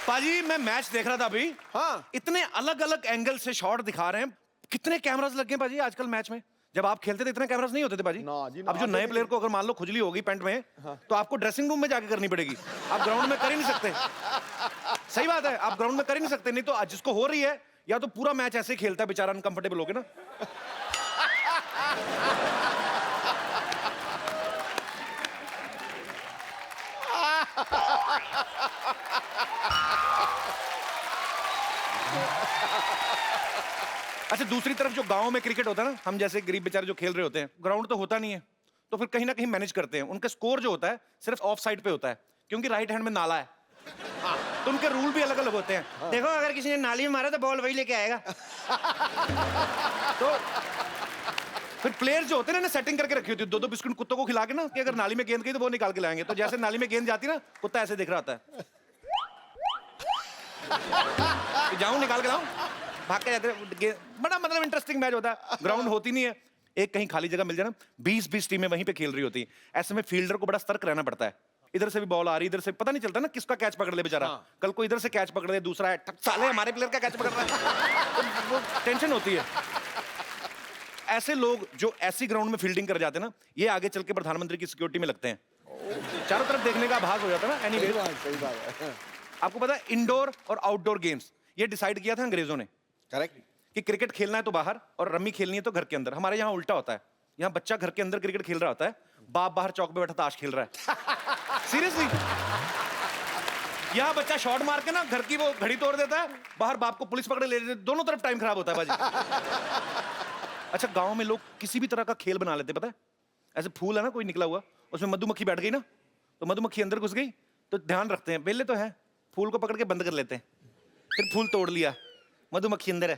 पाजी मैं मैच देख रहा था अभी। हाँ। इतने अलग अलग एंगल से शॉट दिखा रहे हैं। कितने कैमरास लगे हैं पाजी आजकल मैच में? जब आप खेलते थे इतने कैमरास नहीं होते थे पाजी। ना जी, ना, अब जो नए प्लेयर को अगर मान लो खुजली होगी पैंट में, तो आपको ड्रेसिंग रूम में जाके करनी पड़ेगी। आप ग्राउंड में कर ही नहीं सकते। सही बात है, आप ग्राउंड में कर ही नहीं सकते। नहीं तो जिसको हो रही है या तो पूरा मैच ऐसे ही खेलता है बेचारा, अनकंफर्टेबल होके ना। अच्छा, दूसरी तरफ जो गांव में क्रिकेट होता है ना, हम जैसे गरीब बेचारे जो खेल रहे होते हैं, ग्राउंड तो होता नहीं है, तो फिर कहीं ना कहीं मैनेज करते हैं। उनका स्कोर जो होता है सिर्फ ऑफ साइड पे होता है, क्योंकि राइट हैंड में नाला है। तो उनके रूल भी अलग अलग होते हैं। देखो, अगर किसी ने नाली में मारा तो बॉल वही लेके आएगा। तो फिर प्लेयर जो होते हैं ना, सेटिंग करके रखी होती है, दो दो बिस्कुट कुत्तों को खिला के ना, कि अगर नाली में गेंद गई तो वो निकाल के लाएंगे। तो जैसे नाली में गेंद जाती ना, कुत्ता ऐसे देख रहा होता है, जाऊं निकाल के लाऊं, भाग के जाते हैं। बड़ा मतलब इंटरेस्टिंग मैच होता है। ग्राउंड होती नहीं है, एक कहीं खाली जगह मिल जाए ना, 20-20 टीमें वहीं पे खेल रही होती है। ऐसे में फील्डर को बड़ा सतर्क रहना पड़ता है। इधर से भी बॉल आ रही, इधर से पता नहीं चलता ना किसका कैच पकड़ ले बेचारा। कल को इधर से कैच पकड़ ले, दूसरा है साले हमारे प्लेयर का कैच पकड़ रहा है। तो वो टेंशन होती है। ऐसे लोग जो ऐसी ग्राउंड में फील्डिंग कर जाते हैं ना, ये आगे चल के प्रधानमंत्री की सिक्योरिटी में लगते हैं। चारों तरफ देखने का भाग हो जाता है ना। एनीवे, सही बात है। आपको पता है इंडोर और आउटडोर गेम्स ये डिसाइड किया था अंग्रेजों ने करेक्ट। कि क्रिकेट खेलना है तो बाहर और रम्मी खेलनी है तो घर के अंदर। हमारे यहाँ उल्टा होता है, यहाँ बच्चा घर के अंदर क्रिकेट खेल रहा होता है, बाप बाहर चौक पे बैठा ताश खेल रहा है। सीरियसली, यहाँ बच्चा शॉट मार के ना घर की वो घड़ी तोड़ देता है, बाहर बाप को पुलिस पकड़े ले लेते, दोनों तरफ टाइम खराब होता है बाजी। अच्छा, गांव में लोग किसी भी तरह का खेल बना लेते, पता है? ऐसे फूल है ना कोई निकला हुआ, उसमें मधुमक्खी बैठ गई ना, तो मधुमक्खी अंदर घुस गई, तो ध्यान रखते हैं, बेले तो है, फूल को पकड़ के बंद कर लेते हैं। फिर फूल तोड़ लिया, मधुमक्खी अंदर है।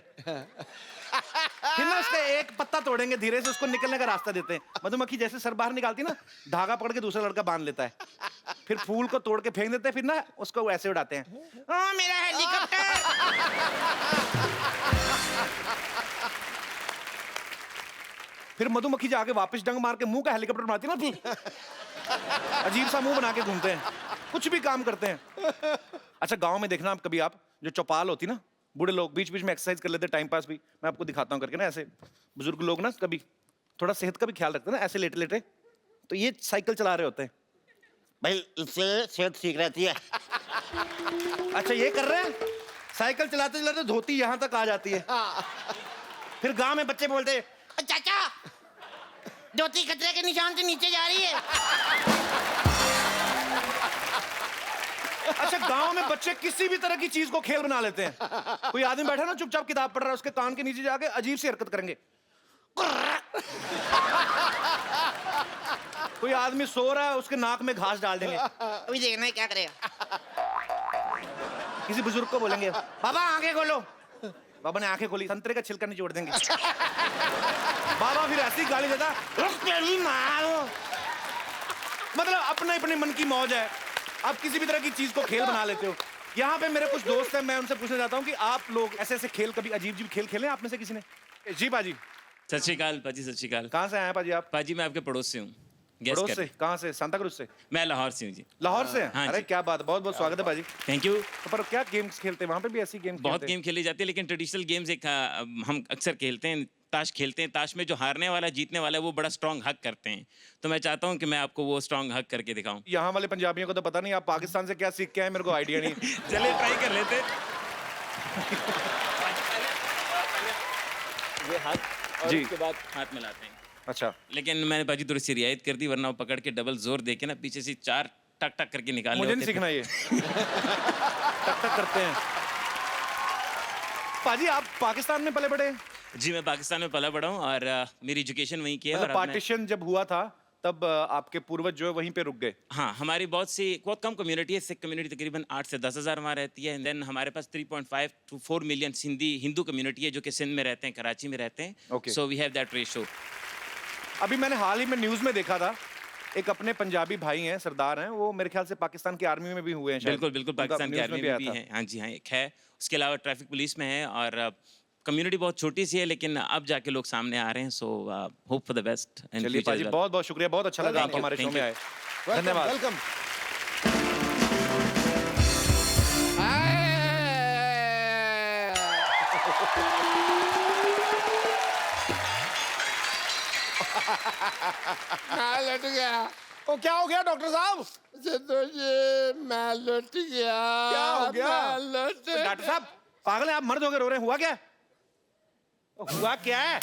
फिर ना उसका एक पत्ता तोड़ेंगे, धीरे से उसको निकलने का रास्ता देते हैं। मधुमक्खी जैसे सर बाहर निकालती ना, धागा पकड़ के दूसरा लड़का बांध लेता है। फिर फूल को तोड़ के फेंक देते हैं, फिर ना उसको ऐसे उड़ाते हैं, ओ मेरा हेलीकॉप्टर। फिर मधुमक्खी जाके वापस डंग मार के मुंह का हेलीकॉप्टर बनाती है ना, अजीब सा मुंह बना के घूमते हैं, कुछ भी काम करते हैं। अच्छा, गांव में देखना आप कभी, आप जो चौपाल होती ना, बूढ़े लोग बीच बीच में एक्सरसाइज कर लेते, टाइम पास भी। मैं आपको दिखाता हूँ करके ना, ऐसे बुजुर्ग लोग ना कभी थोड़ा सेहत का भी ख्याल रखते हैं ना, ऐसे लेटे लेटे, तो ये साइकिल चला रहे होते हैं। भाई इससे सेहत ठीक रहती है। अच्छा, ये कर रहे हैं, साइकिल चलाते चलाते धोती यहाँ तक आ जाती है। फिर गांव में बच्चे बोलते हैं, चाचा, धोती खतरे के निशान से नीचे जा रही है। अच्छा, गांव में बच्चे किसी भी तरह की चीज को खेल बना लेते हैं। कोई आदमी बैठा ना चुपचाप किताब पढ़ रहा है, उसके कान के नीचे जाके अजीब सी हरकत करेंगे। कोई आदमी सो रहा है, उसके नाक में घास डाल देंगे। अभी देखना है क्या करेगा। किसी बुजुर्ग को बोलेंगे, बाबा आंखें खोलो। बाबा ने आंखें खोली, संतरे का छिलका निचोड़ देंगे। बाबा फिर ऐसी गाली देता, मतलब अपने अपने मन की मौज है। आप किसी भी तरह की चीज को खेल बना लेते हो। यहाँ पे मेरे कुछ दोस्त हैं, मैं उनसे पूछना चाहता हूँ कि आप लोग ऐसे ऐसे खेल, कभी अजीब अजीब खेल खेले आप में से किसी ने? जी पाजी। सत श्रीकाल पाजी, सत श्रीकाल। कहाँ से आए हैं पाजी आप? पाजी मैं आपके पड़ोस से हूँ। पड़ोस से? कहाँ से? सांता क्रूज से? मैं लाहौर से हूँ जी। लाहौर से? हाँ अरे जी। क्या बात, बहुत बहुत स्वागत है पाजी। Thank you. तो पर क्या गेम्स खेलते हैं वहाँ पे? भी ऐसी गेम्स बहुत गेम खेली जाती है, लेकिन ट्रेडिशनल गेम्स एक हम अक्सर खेलते हैं, ताश खेलते हैं। ताश में जो हारने वाला जीतने वाला है वो बड़ा स्ट्रांग हक करते हैं, तो मैं चाहता हूँ कि मैं आपको वो स्ट्रांग हक करके दिखाऊं। यहाँ वाले पंजाबियों को तो पता नहीं, आप पाकिस्तान से क्या सीख के आए, मेरे को आइडिया नहीं। चलिए ट्राई कर लेते। ये हाथ और जी। उसके बाद हाथ मिलाते हैं। अच्छा, लेकिन मैंने बाजी थोड़ी सी रियायत कर दी, वरना वो पकड़ के डबल जोर दे के ना पीछे से 4 टक टक करके निकाल मुझे नहीं सीखना ये। टक टक करते हैं। पाजी आप पाकिस्तान में पले बड़े हैं? जी, मैं पाकिस्तान में पला बड़ा हूँ और मेरी एजुकेशन वहीं की है। मतलब और अब मैं- पार्टीशन जब हुआ था तब आपके पूर्वज जो है वहीं पे रुक गए? हाँ, हमारी बहुत कम कम्युनिटी है। सिख कम्युनिटी तकरीबन 8 से 10 हज़ार वहाँ रहती है। देन हमारे पास 3.5 to 4 मिलियन हिंदू कम्युनिटी है जो कि सिंध में रहते हैं, कराची में रहते हैं। Okay. So we have that ratio. अभी मैंने हाल ही में न्यूज में देखा था, एक अपने पंजाबी भाई हैं, सरदार हैं, वो मेरे ख्याल से पाकिस्तान की आर्मी में भी हुए हैं शायद। बिल्कुल बिल्कुल, उनका पाकिस्तान की न्यूज़ आर्मी आया में भी था। है। हाँ जी, हाँ, एक है। उसके अलावा ट्रैफिक पुलिस में है और कम्युनिटी बहुत छोटी सी है, लेकिन अब जाके लोग सामने आ रहे हैं। So hope for the best. चलिए पाजी, बहुत बहुत शुक्रिया, बहुत अच्छा लगा Thank आप you, हमारे शो thank में you. आए। धन्यवाद। वेलकम। मैं लट गया। ओ क्या हो गया डॉक्टर साहब? सिद्धू जी मैं लट गया। क्या हो गया? मैं लट डॉक्टर साहब पागल है आप, मर्द होकर रो रहे हैं, हुआ क्या? हुआ क्या है?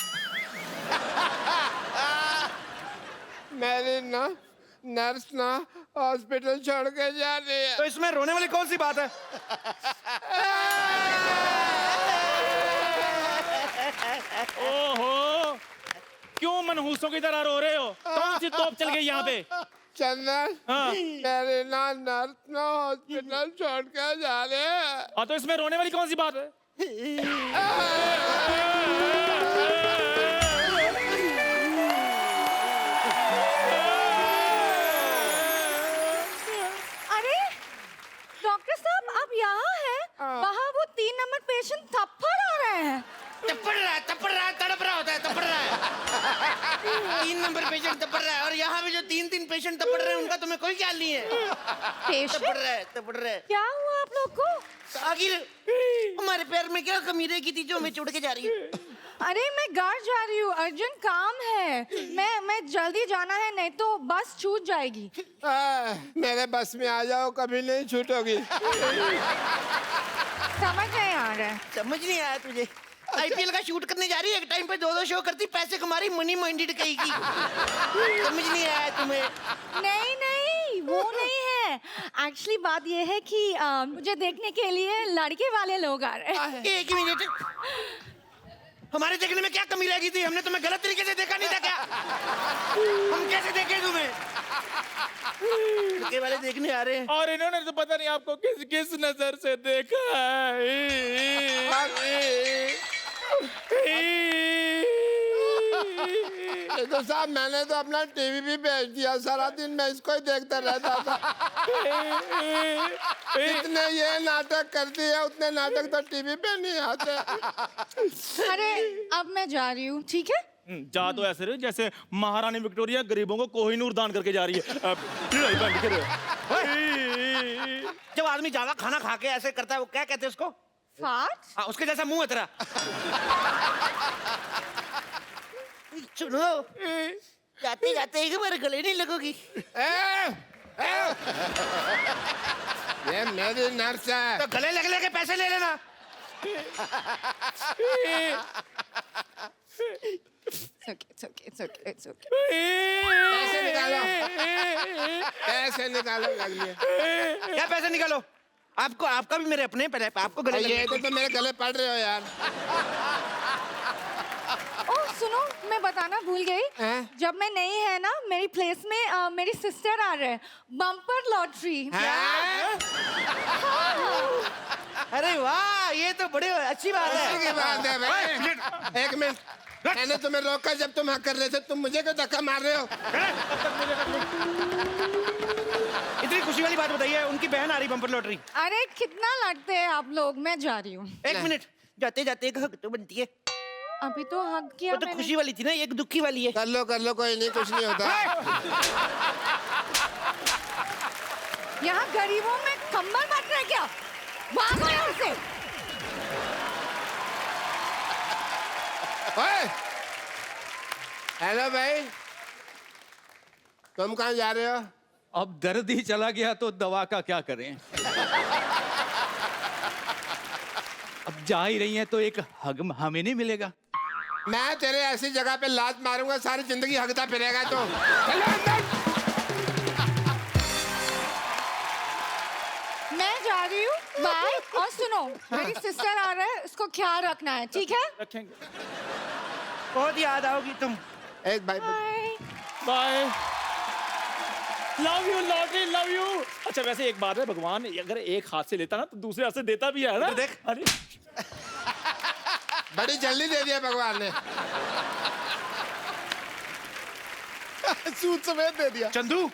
मेरी ना नर्स ना हॉस्पिटल छोड़ के जा रही है। तो इसमें रोने वाली कौन सी बात है? ओहो, क्यों मनहूसों की तरह रो रहे हो? कौन सी तोप चल गई यहाँ पे? चंदन हाँ। मेरी ना नर्स ना हॉस्पिटल छोड़ के जा रहे हैं। हाँ, तो इसमें रोने वाली कौन सी बात है? अरे डॉक्टर साहब आप यहाँ हैं? वहाँ वो 3 नंबर पेशेंट थप्पड़ आ रहे हैं। तपड़ रहा है, तड़प रहा होता है, तपड़ रहा है। 3 नंबर पेशेंट तपड़ रहा है और यहाँ पे जो 3 पेशेंट तपड़ रहे हैं उनका तुम्हें कोई ख्याल नहीं है। पेशेंट तपड़ रहा है। क्या हुआ आप लोग को? आखिर हमारे पैर में क्या कमी रह गई थी जो हमें छोड़ के जा रही है? अरे मैं घर जा रही हूँ, अर्जेंट काम है। मैं जल्दी जाना है, नहीं तो बस छूट जाएगी। मेरे बस में आ जाओ, कभी नहीं छूटोगी। समझ नहीं आ रहा है। समझ नहीं आया तुझे? आईपीएल का शूट करने जा रही है, एक टाइम पे 2-2 शो करती, पैसे कमा रही, मनी माइंडेड कहेगी। समझ नहीं आया तुम्हें? नहीं नहीं वो नहीं है। एक्चुअली बात ये है कि मुझे देखने के लिए लड़के वाले लोग आ रहे हैं। एक ही मिनट, हमारे देखने में क्या कमी रह गई थी? हमने तुम्हें गलत तरीके से देखा नहीं था क्या? हम कैसे देखे तुम्हें? लड़के वाले देखने आ रहे हैं। और इन्होंने तो पता नहीं आपको किस किस नजर से देखा तो साहब मैंने तो अपना टीवी भी बेच दिया, सारा दिन मैं इसको ही देखता रहता था। जितने ये नाटक करती है उतने नाटक तो टीवी पे नहीं आते। अरे अब मैं जा रही हूँ, ठीक है? जा तो ऐसे रहे जैसे महारानी विक्टोरिया गरीबों को कोहिनूर दान करके जा रही है। जब आदमी ज्यादा खाना खा के ऐसे करता है वो क्या कहते हैं उसको? फाट? हाँ, उसके जैसा मुंह है तेरा। सुनो, जाते जाते एक बार गले नहीं लगोगी? ये मेरी नर्स है। तो गले लग के पैसे ले लेना। It's okay. पैसे निकालो, पैसे निकालो जल्दी। क्या पैसे निकालो? आपको आपका भी मेरे अपने पहले आपको गले लग ये तो मेरे गले पड़ रहे हो यार। ओह सुनो, मैं बताना भूल गई। हैं? जब मैं नहीं है ना, मेरी प्लेस में मेरी सिस्टर आ रहे हैं। Bumper lottery. अरे वाह, ये तो बड़े अच्छी बात अच्छी है। की बात है भाई। एक मिनट, मैंने तुम्हें रोका जब तुम हक कर रहे थे, तुम मुझे क्यों धक्का मार रहे हो? इतनी खुशी वाली बात बताइए, उनकी बहन आ रही बम्पर लॉटरी। अरे कितना लगते हैं आप लोग, मैं जा रही हूँ। एक मिनट, जाते जाते एक हक तो बनती है। अभी तो हक किया वो तो मैंने। खुशी वाली थी ना, एक दुखी वाली है। कर लो कोई नहीं, कुछ नहीं होता। यहाँ गरीबों में कंबल बांट रहे क्या? भागो यहाँ से। ओए! हेलो भाई, तुम कहाँ जा रहे हो? अब दर्द ही चला गया तो दवा का क्या करें। अब जा ही रही हैं तो एक हग हमें नहीं मिलेगा। मैं तेरे ऐसी जगह पे लात मारूंगा, सारी जिंदगी हगता फिरेगा तो। चलो अंदर। मैं जा रही हूँ, बाय। और सुनो, मेरी सिस्टर आ रहा है, उसको ख्याल रखना है, ठीक है? रखेंगे। बहुत याद आओगी तुम। एक भाई bye. Bye. Love you lottery, love you. अच्छा वैसे एक बात है, भगवान अगर एक हाथ से लेता ना तो दूसरे हाथ से देता भी है ना। तो देख। अरे बड़ी जल्दी दे दिया भगवान ने। सूद समेत दे दिया। चंदू,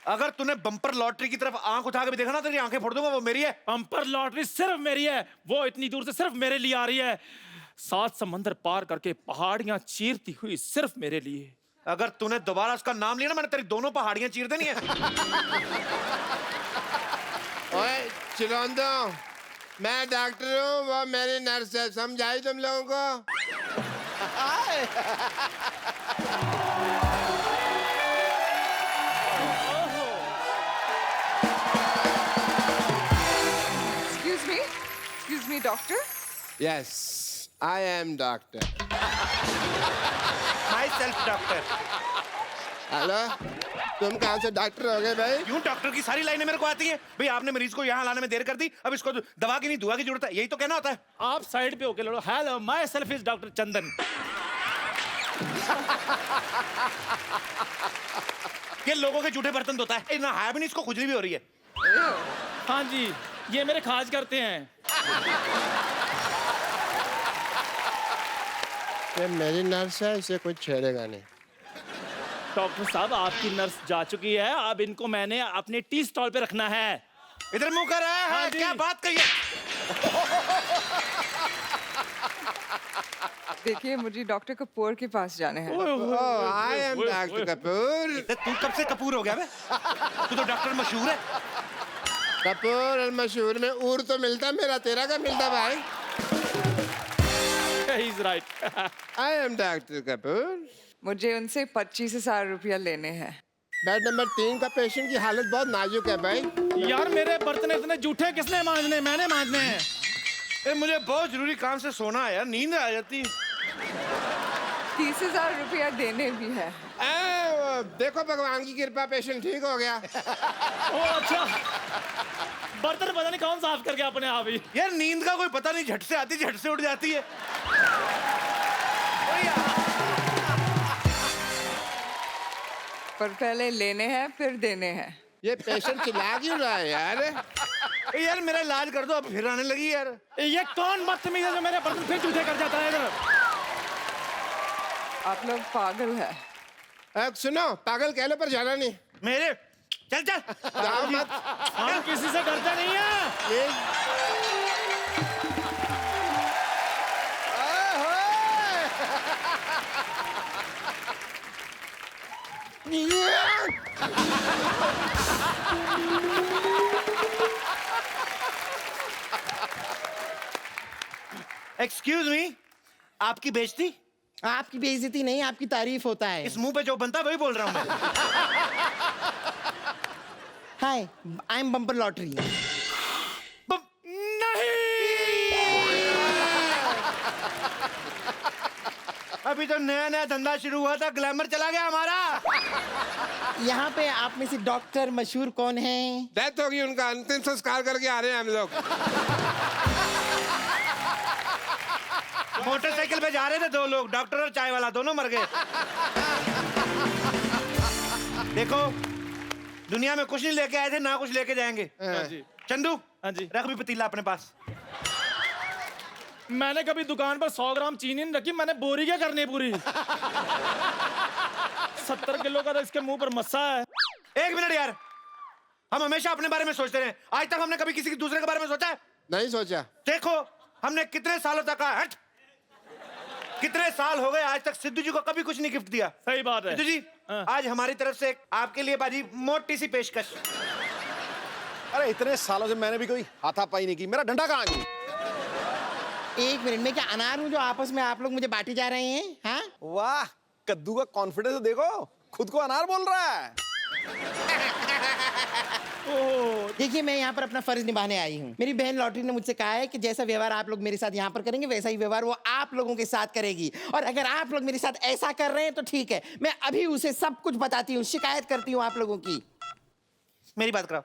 अगर तूने बम्पर लॉटरी की तरफ आंख उठा के भी देखा ना, तेरी आंखें फोड़ दूंगा। वो मेरी है। बम्पर लॉटरी सिर्फ मेरी है, वो इतनी दूर से सिर्फ मेरे लिए आ रही है। 7 समंदर पार करके पहाड़ियां चीरती हुई सिर्फ मेरे लिए। अगर तूने दोबारा उसका नाम लिया ना, मैंने तेरी दोनों पहाड़ियां चीर देनी है। ओए चिरौंदो, मैं डॉक्टर हूँ, वो मेरी नर्स है, समझाई तुम लोगों को? Excuse me, doctor. Yes, I am doctor. My self doctor. Hello, तुम कहाँ से डॉक्टर हो गए भाई? क्यों डॉक्टर की सारी लाइनें मेरे को आती हैं? भाई आपने मरीज को यहाँ लाने में देर कर दी, अब इसको दवा की नहीं दुआ की जरूरत है, यही तो कहना होता है। आप साइड पे होके लड़ो। Hello, myself is doctor Chandan. ये लोगों के जूठे बर्तन धोता है ना, है भी नहीं, इसको खुजली भी हो रही है। हाँ जी, ये मेरे खाज करते हैं। ये मेरी नर्स है, इसे कुछ छेड़ेगा नहीं। डॉक्टर साहब, आपकी नर्स जा चुकी है, अब इनको मैंने अपने टी स्टॉल पे रखना है। इधर मुंह कर रहा है, हाँ जी। क्या बात कही है? देखिए, मुझे डॉक्टर कपूर के पास जाने हैं। Oh, I am Dr. Kapoor. तू कब से कपूर हो गया बे? तू तो डॉक्टर मशहूर है। कपूर और मशहूर में ऊर तो मिलता, मेरा तेरा का मिलता भाई। He's right. I am Dr. Kapoor. मुझे उनसे 25,000 रुपया लेने हैं। बेड नंबर 3 का पेशेंट की हालत बहुत नाजुक है भाई। यार, मेरे बर्तन इतने जूठे किसने मांजने? मैंने मांजने हैं। ए, मुझे बहुत जरूरी काम से सोना है यार, नींद आ जाती। 30,000 रुपया देने भी है। देखो भगवान की कृपा, पेशेंट ठीक हो गया। ओ अच्छा, बर्तन पता नहीं कौन साफ कर गया अपने आप ही। यार नींद का कोई पता नहीं, झट से आती झट से उठ जाती है। पर पहले लेने हैं फिर देने हैं। ये पेशेंट चिल्ला क्यों रहा है यार? ए, यार मेरा इलाज कर दो, अब फिर आने लगी यार। ये कौन बदतमीज है जो मेरे बर्तन फिर जूठे कर जाता है इधर? आप लोग पागल है। सुनो, पागल कहने पर जाना नहीं। मेरे चल चल जाओ मत। हम किसी से डरते नहीं है। ये एक्सक्यूज मी, आपकी बेइज्जती? आपकी बेइज्जती नहीं, आपकी तारीफ होता है। इस मुंह पे जो बनता है वही बोल रहा हूँ मैं। हाय, आई एम बम्पर लॉटरी। अभी तो नया नया धंधा शुरू हुआ था, ग्लैमर चला गया हमारा। यहाँ पे आप में से डॉक्टर मशहूर कौन है? डेथ होगी, उनका अंतिम संस्कार करके आ रहे हैं हम लोग। मोटरसाइकिल पे जा रहे थे दो लोग, डॉक्टर और चाय वाला, दोनों मर गए। देखो, दुनिया में कुछ नहीं लेके आए थे, ना कुछ लेके जाएंगे। हाँ जी। चंदू, हाँ जी। रख भी पतीला अपने पास। मैंने कभी दुकान पर 100 ग्राम चीनी नहीं रखी, मैंने बोरी क्या करनी है पूरी। 70 किलो का तो इसके मुंह पर मस्सा है। एक मिनट यार, हम हमेशा अपने बारे में सोचते रहे, आज तक हमने कभी किसी के दूसरे के बारे में सोचा है? नहीं सोचा। देखो, हमने कितने सालों तक हट, कितने साल हो गए, आज तक सिद्धू जी को कभी कुछ नहीं गिफ्ट दिया। सही बात है। सिद्धू जी, हाँ। आज हमारी तरफ से आपके लिए बाजी मोटी सी पेशकश। अरे इतने सालों से मैंने भी कोई हाथापाई नहीं की, मेरा डंडा कहाँ गया? एक मिनट में क्या अनार हूँ जो आपस में आप लोग मुझे बांटे जा रहे हैं? हाँ, वाह, कद्दू का कॉन्फिडेंस देखो, खुद को अनार बोल रहा है। देखिए, मैं यहाँ पर अपना फर्ज निभाने आई हूँ। मेरी बहन लॉटरी ने मुझसे कहा है कि जैसा व्यवहार आप लोग मेरे साथ यहाँ पर करेंगे, वैसा ही व्यवहार वो आप लोगों के साथ करेगी। और अगर आप लोग मेरे साथ ऐसा कर रहे हैं तो ठीक है, मैं अभी उसे सब कुछ बताती हूँ, शिकायत करती हूँ आप लोगों की। मेरी बात कराओ,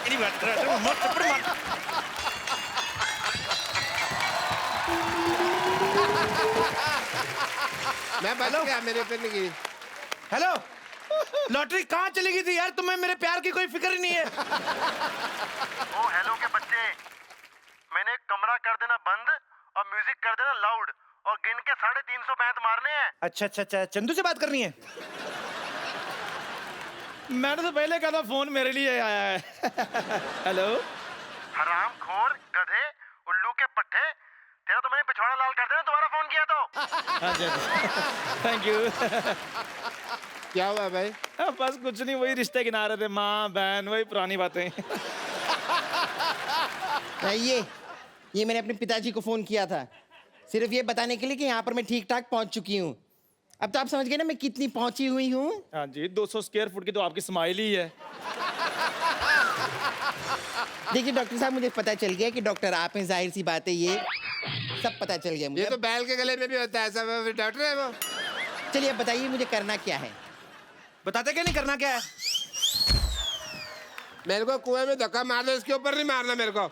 मेरी बात कराओ, मत थप्पड़ मार। मैं बच गया, मेरे पे नहीं गिरी। हेलो, लॉटरी कहाँ चली गई थी यार? तुम्हें मेरे प्यार की कोई फिक्र ही नहीं है। ओ हेलो के बच्चे, मैंने एक कमरा कर देना बंद और म्यूजिक कर देना लाउड और गिन के 350 बैंत मारने हैं। अच्छा अच्छा अच्छा, चंदू से बात करनी है? मैंने तो पहले कहा था फोन मेरे लिए आया है। हेलो, हरामखोर, गधे, उल्लू के पट्टे, तेरा तो मैंने पिछवाड़ा लाल कर देना दोबारा फोन किया तो। Thank you. क्या हुआ भाई? बस कुछ नहीं, वही रिश्ते गिना रहे थे, माँ बहन, वही पुरानी बातें। ये मैंने अपने पिताजी को फोन किया था, सिर्फ ये बताने के लिए कि यहाँ पर मैं ठीक ठाक पहुँच चुकी हूँ। अब तो आप समझ गए ना मैं कितनी पहुंची हुई हूँ। हाँ जी, 200 स्क्वायर फुट की तो आपकी स्माइल ही है। देखिए डॉक्टर साहब, मुझे पता चल गया कि डॉक्टर आप हैं, जाहिर सी बात है, ये सब पता चल गया मुझे। ये तो बैल के गले में भी होता है, सब डॉक्टर है वो। चलिए अब बताइए मुझे करना क्या है। बताते क्या नहीं करना क्या है? मेरे को कुएं में धक्का मार दो, इसके ऊपर नहीं मारना मेरे को।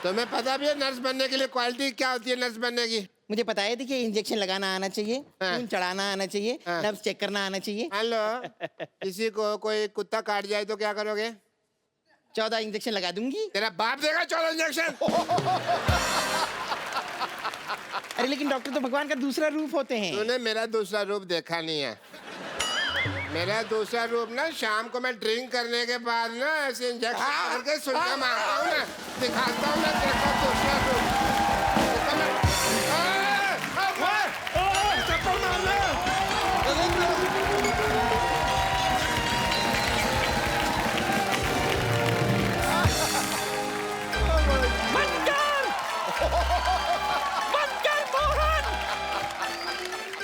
तुम्हें पता भी है नर्स बनने के लिए क्वालिटी क्या होती है नर्स बनने की? मुझे पता है, देखिए इंजेक्शन लगाना आना चाहिए, खून चढ़ाना आना चाहिए, नब्ज चेक करना आना चाहिए। हेलो, किसी को कोई कुत्ता काट जाए तो क्या करोगे? 14 इंजेक्शन लगा दूंगी। तेरा बाप देगा 14 इंजेक्शन। अरे लेकिन डॉक्टर तो भगवान का दूसरा रूप होते हैं। तूने मेरा दूसरा रूप देखा नहीं है। मेरा दूसरा रूप ना, शाम को मैं ड्रिंक करने के बाद ना ऐसे इंजेक्शन करके सुइयां मारता हूँ ना, दिखाता हूँ मैं तेरे को दूसरा रूप। चप्पल मारना।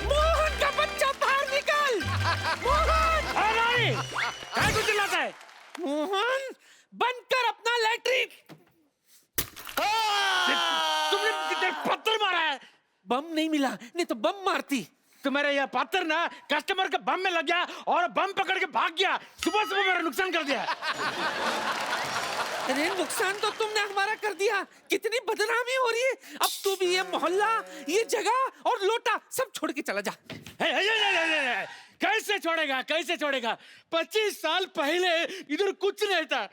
मोहन का बच्चा बाहर निकल। मोहन, क्या तू चिल्लाता है? मोहन, बंद कर अपना लैट्रिन। तुमने कितने पत्थर मारा है? बम नहीं मिला, नहीं तो बम मारती। तुम्हारे यह पत्थर ना कस्टमर के बम में लग गया और बम पकड़ के भाग गया। सुबह सुबह मेरा नुकसान कर दिया। अरे नुकसान तो तुमने हमारा कर दिया। कितनी बदनामी हो रही है। अब तू भी ये मोहल्ला, ये जगह और लोटा सब छोड़ के चला जा। कैसे छोड़ेगा, कैसे छोड़ेगा? 25 साल पहले इधर कुछ नहीं था।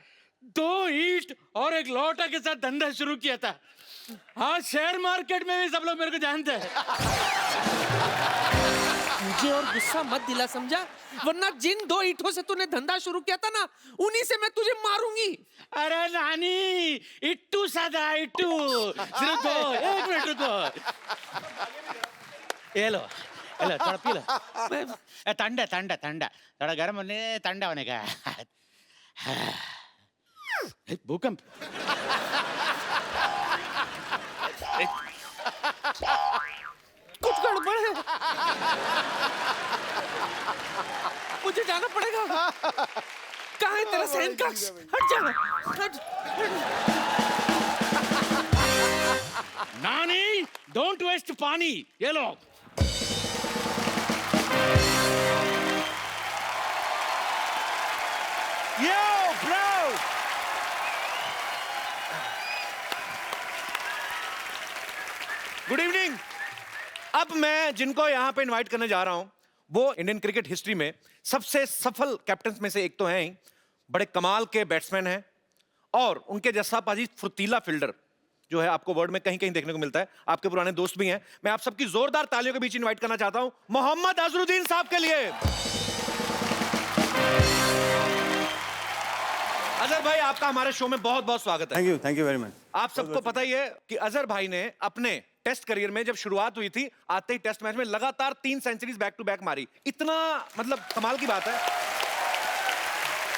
2 ईंट और एक लोटा के साथ धंधा शुरू किया था। हाँ, शेयर मार्केट में भी सब लोग मेरे को जानते हैं। मुझे और गुस्सा मत दिला, समझा? वरना जिन 2 ईंटों से तूने धंधा शुरू किया था ना, उन्हीं से मैं तुझे मारूंगी। अरे नानी, इट्टू सादा इट्टू। सिर्फ 2, 1 मिनट रुको। ये लो, थोड़ा पी लो। ठंडा ठंडा ठंडा, थोड़ा गर्म होने, ठंडा होने का। भूकंप। कुछ गड़बड़ है। मुझे जाना पड़ेगा। कहाँ है तेरा सहन कक्ष? हट जा, हट। नानी, डोंट वेस्ट पानी। ये लो। Yo, bro! Good evening. अब मैं जिनको यहाँ पे इनवाइट करने जा रहा हूँ वो इंडियन क्रिकेट हिस्ट्री में सबसे सफल कैप्टन में से एक तो हैं ही, बड़े कमाल के बैट्समैन हैं और उनके जैसा पाजी फुर्तीला फील्डर जो है आपको वर्ल्ड में कहीं कहीं देखने को मिलता है। आपके पुराने दोस्त भी हैं। मैं आप सबकी जोरदार तालियों के बीच इनवाइट करना चाहता हूं मोहम्मद अजहरुद्दीन साहब के लिए। अजहर भाई, आपका हमारे शो में बहुत बहुत स्वागत है। Thank you very much. आप सबको पता ही है कि अजहर भाई ने अपने टेस्ट करियर में जब शुरुआत हुई थी, आते ही टेस्ट मैच में लगातार 3 सेंचुरीज बैक टू बैक मारी। इतना मतलब कमाल की बात है।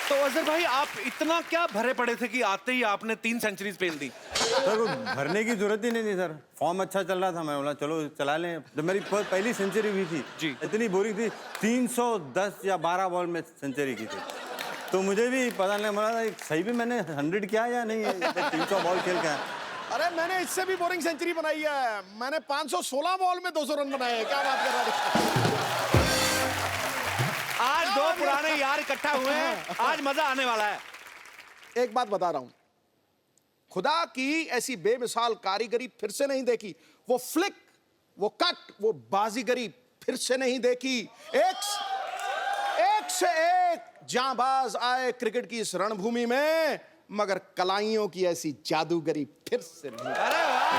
तो अजहर भाई, आप इतना क्या भरे पड़े थे कि आते ही आपने 3 सेंचुरीज पेल दी? सर, भरने की जरूरत ही नहीं थी सर। फॉर्म अच्छा चल रहा था, मैं बोला चलो चला लें। जब मेरी पहली सेंचुरी हुई थी जी, इतनी बोरिंग थी, 310 या 12 बॉल में सेंचुरी की थी। तो मुझे भी पता नहीं लगा सही भी मैंने 100 किया या नहीं, 300 बॉल खेल के। अरे मैंने इससे भी बोरिंग सेंचुरी बनाई है। मैंने 516 बॉल में 200 रन बनाए हैं। क्या बात कर रहा है? आज 2 पुराने यार इकट्ठा हुए हैं, आज मजा आने वाला है। एक बात बता रहा हूं, खुदा की ऐसी बेमिसाल कारीगरी फिर से नहीं देखी। वो फ्लिक, वो कट, वो बाजीगरी फिर से नहीं देखी। एक से एक जांबाज आए क्रिकेट की इस रणभूमि में, मगर कलाइयों की ऐसी जादूगरी फिर से नहीं। अरे वाह,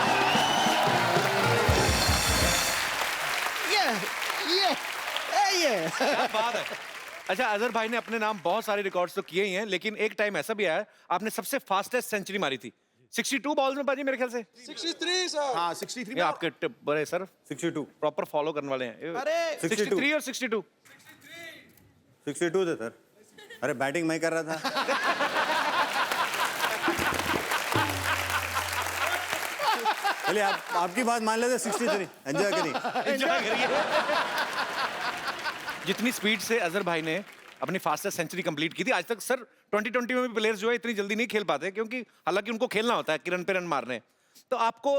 ये क्या बात है। अच्छा, अजहर भाई ने अपने नाम बहुत सारे रिकॉर्ड्स तो किए ही हैं, लेकिन एक टाइम ऐसा भी आया आपने सबसे फास्टेस्ट सेंचुरी मारी थी 62 बॉल्स में बाजी, मेरे ख्याल से 63 सर। हाँ 63 में। आपके टिप बड़े सर 62 प्रॉपर फॉलो करने वाले हैं। अरे 63 और 62 62 थे सर। अरे बैटिंग मैं कर रहा था। 63 चलिए आपकी बात मान लेते 63 एंजॉय करिए। एंजॉय करिए। जितनी स्पीड से अजहर भाई ने अपनी फास्टेस्ट सेंचुरी कंप्लीट की थी, आज तक सर 2020 में भी प्लेयर्स जो है इतनी जल्दी नहीं खेल पाते, क्योंकि हालांकि उनको खेलना होता है कि रन पे रन मारने। तो आपको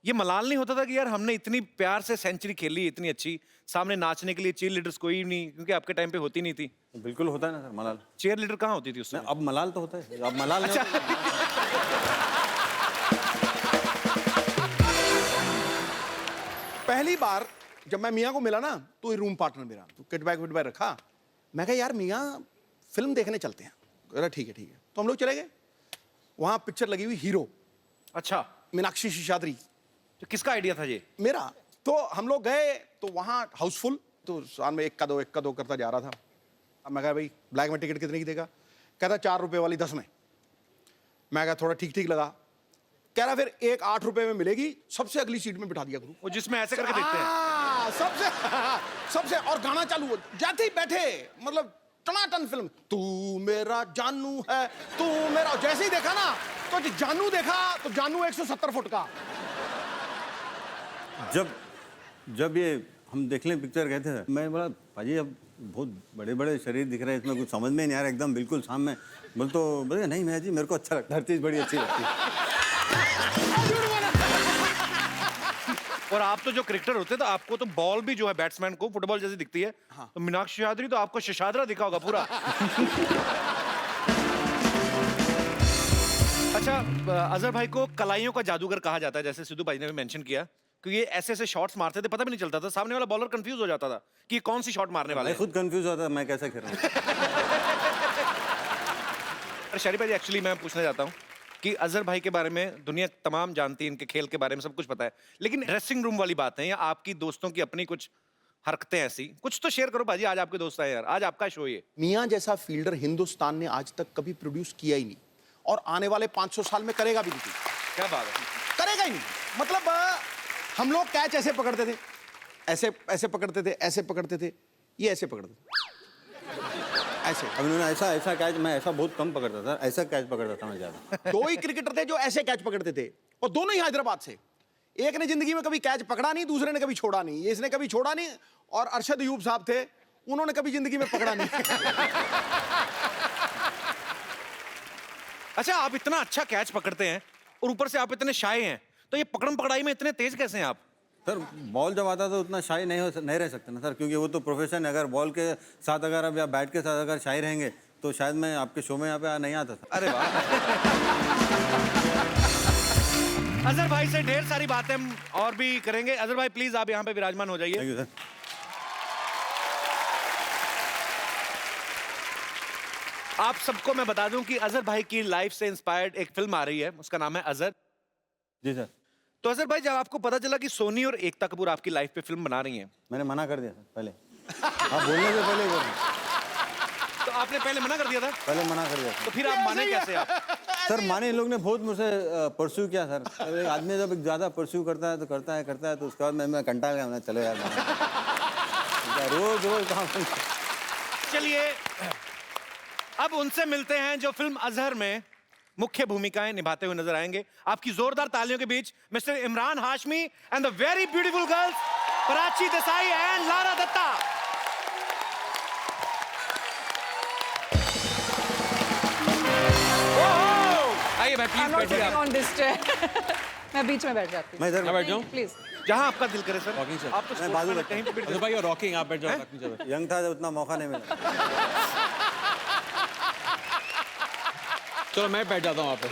ये मलाल नहीं होता था कि यार हमने इतनी प्यार से सेंचुरी खेली इतनी अच्छी, सामने नाचने के लिए चीयर लीडर्स कोई नहीं, क्योंकि आपके टाइम पे होती नहीं थी। बिल्कुल होता है ना सर मलाल। चीयर लीडर कहाँ होती थी उसमें? अब मलाल तो होता है, अब मलाल नहीं होता। पहली बार जब मैं मियाँ को मिला ना, तो ये रूम पार्टनर मेरा, तो किट बैग रखा। मैं कहा यार मियाँ फिल्म देखने चलते हैं। अरे ठीक है ठीक है। तो हम लोग चले गए, वहाँ पिक्चर लगी हुई हीरो। अच्छा। मीनाक्षी शेषाद्री। तो किसका आइडिया था ये? मेरा। तो हम लोग गए तो वहाँ हाउसफुल, तो साल में एक का दो करता जा रहा था। अब मैं कहा भाई ब्लैक में टिकट कितने की देगा? कहता 4 रुपए वाली 10 में। मैं कहा थोड़ा ठीक ठीक लगा। कह रहा फिर एक 8 रुपए में मिलेगी, सबसे अगली सीट में बिठा दिया गुरु। वो जिसमें ऐसे करके देखते हैं। सबसे और गाना चालू हो जाते ही बैठे, मतलब टनाटन फिल्म। तू मेरा जानू है, तू मेरा। जैसे ही देखा ना, तो जानू देखा तो जानू 170 फुट का। जब ये हम देखने पिक्चर गए थे, मैं बोला भाजी अब बहुत बड़े बड़े शरीर दिख रहे हैं, इसमें कुछ समझ में नहीं आ रहा, एकदम बिल्कुल सामने। बोले नहीं मैं जी मेरे को अच्छा लगता है, हर चीज़ बड़ी अच्छी लगती है। और आप तो जो क्रिकेटर होते हैं, तो आपको तो बॉल भी जो है बैट्समैन को फुटबॉल जैसी दिखती है। हाँ। तो मीनाक्षी शेषाद्री तो आपको शशाद्रा दिखा होगा पूरा। अच्छा, अजहर भाई को कलाइयों का जादूगर कहा जाता है, जैसे सिद्धू भाई ने भी मेंशन किया, क्योंकि ये ऐसे ऐसे शॉट्स मारते थे, पता भी नहीं चलता था, सामने वाला बॉलर कंफ्यूज हो जाता था कि ये कौन सी शॉट मारने वाला है। खुद कंफ्यूज होता था मैं कैसे खेल रहा हूँ। शरीफ भाई एक्चुअली मैं पूछना चाहता हूँ कि अजहर भाई के बारे में दुनिया तमाम जानती है, इनके खेल के बारे में सब कुछ पता है, लेकिन ड्रेसिंग रूम वाली बात है या आपकी दोस्तों की अपनी कुछ हरकतें ऐसी कुछ तो शेयर करो भाजी। आज आपके दोस्त आए यार, आज आपका शो ये। मियाँ जैसा फील्डर हिंदुस्तान ने आज तक कभी प्रोड्यूस किया ही नहीं, और आने वाले 500 साल में करेगा भी नहीं। क्या बात है? करेगा ही नहीं। मतलब हम लोग कैच ऐसे पकड़ते थे, ऐसे ऐसे पकड़ते थे, ऐसे पकड़ते थे, ये ऐसे पकड़ते थे, ऐसे। अब उन्होंने ऐसा कैच, मैं ऐसा बहुत कम पकड़ता था, ऐसा कैच पकड़ता था मैं ज्यादा। 2 ही क्रिकेटर थे जो ऐसे कैच पकड़ते थे, और दोनों ही हैदराबाद से। एक ने जिंदगी में कभी कैच पकड़ा नहीं, दूसरे ने कभी छोड़ा नहीं। ये इसने कभी छोड़ा नहीं, और अरशद अयूब साहब थे, उन्होंने कभी जिंदगी में पकड़ा नहीं। अच्छा, आप इतना अच्छा कैच पकड़ते हैं और ऊपर से आप इतने शाय हैं, तो ये पकड़म पकड़ाई में इतने तेज कैसे हैं आप? सर बॉल जब आता तो उतना शाही नहीं रह सकते ना सर, क्योंकि वो तो प्रोफेशन है। अगर बॉल के साथ अगर अब या बैट के साथ अगर शाही रहेंगे तो शायद मैं आपके शो में यहाँ पे नहीं आता था। अरे वाह। अजहर भाई से ढेर सारी बातें हम और भी करेंगे। अजहर भाई प्लीज आप यहाँ पे विराजमान हो जाइए। Thank you sir. आप सबको मैं बता दूं कि अजहर भाई की लाइफ से इंस्पायर्ड एक फिल्म आ रही है, उसका नाम है अजहर। जी सर। तो अजहर भाई, जब आपको पता चला कि सोनी और एकता कपूर आपकी लाइफ पे फिल्म बना रही हैं, मैंने मना कर दिया सर पहले। आप बोलने से पहले बोल। तो आपने पहले मना कर दिया था? पहले मना कर दिया। तो फिर आप माने कैसे आप? सर माने, इन लोग ने बहुत मुझसे परस्यू किया सर। एक आदमी जब ज्यादा परस्यू करता है तो तो उसके बाद मैं कंटाल गया, मैं चलो यार रोज काम। चलिए अब उनसे मिलते हैं जो फिल्म अजहर में मुख्य भूमिकाएं निभाते हुए नजर आएंगे। आपकी जोरदार तालियों के बीच mister Imran Hashmi and the very beautiful girls Prachi Desai and Lara Dutta. आइए भाई प्लीज बैठिए आप। On this chair. मैं बीच में बैठ जाती हूँ। मैं इधर बैठ जाऊं? प्लीज। जहाँ आपका दिल करे सर। Walking, sir. आप तो मैं बाजू sportsman हैं, कहीं पे भी अजहर भाई और रॉकिंग, आप बैठ जाओ। यंग था, उतना मौका नहीं मिला। चलो मैं बैठ जाता हूँ वहाँ पे।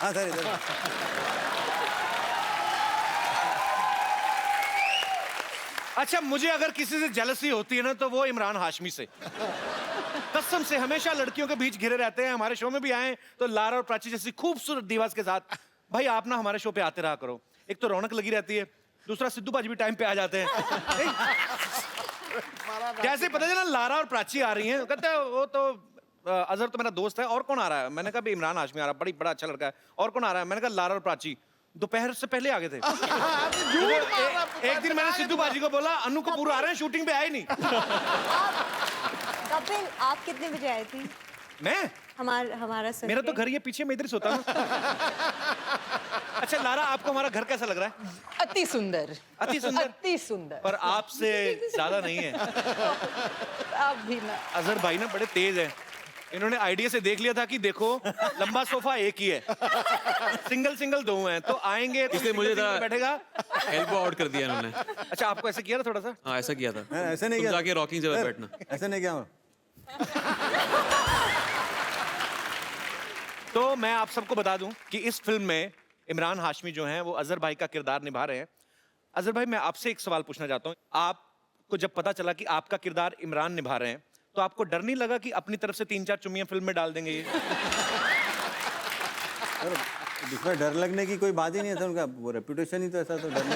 हाँ सर इधर। अच्छा, मुझे अगर किसी से जेलसी होती है ना, तो वो इमरान हाशमी से। कसम से हमेशा लड़कियों के बीच घिरे रहते हैं। हमारे शो में भी आए तो लारा और प्राची जैसी खूबसूरत दीवार के साथ। भाई आप ना हमारे शो पे आते रहा करो, एक तो रौनक लगी रहती है, दूसरा सिद्धू बाजी भी टाइम पे आ जाते हैं। जैसे पता चला लारा और प्राची आ रही हैं, कहते हैं वो तो अजहर तो मेरा दोस्त है, और कौन आ रहा है? मैंने कहा भी इमरान हाशमी आ रहा है, बड़ा अच्छा लड़का है। और कौन आ रहा है? मैंने कहा लारा और प्राची। दोपहर से पहले आ गए थे। एक दिन मैंने सिद्धू बाजी को बोला अनु कपूर आ रहे हैं, शूटिंग पे आए नहीं। कपिल, आप कितने बजे आए थे? मैं हमारा सर मेरा तो घर ये पीछे, मैं इधर सोता हूँ। अच्छा लारा, आपको हमारा घर कैसा लग रहा है? अति सुंदर, अति सुंदर, अति सुंदर। पर आपसे ज्यादा नहीं है। आप भी ना। अजहर भाई ना बड़े तेज हैं। इन्होंने आइडिया से देख लिया था कि देखो लंबा सोफा एक ही है, सिंगल दो हैं, तो आएंगे तो इसलिए मुझे बैठेगा। एल्बो आउट कर दिया इन्होंने। अच्छा आपको ऐसे किया था थोड़ा सा? हाँ ऐसा किया था। ऐसे नहीं तुम किया। जाके रॉकिंग जगह बैठना। ऐसे नहीं किया। तो मैं आप सबको बता दूं कि इस फिल्म में इमरान हाशमी जो हैं वो अजहर भाई का किरदार निभा रहे हैं। अजहर भाई, मैं आपसे एक सवाल पूछना चाहता हूं। आपको जब पता चला कि आपका किरदार इमरान निभा रहे हैं, तो आपको डर नहीं लगा कि अपनी तरफ से 3-4 चुम्मियां फिल्म में डाल देंगे ये? इसमें डर लगने की कोई बात ही नहीं है, उनका वो रेपुटेशन ही तो ऐसा, तो डरने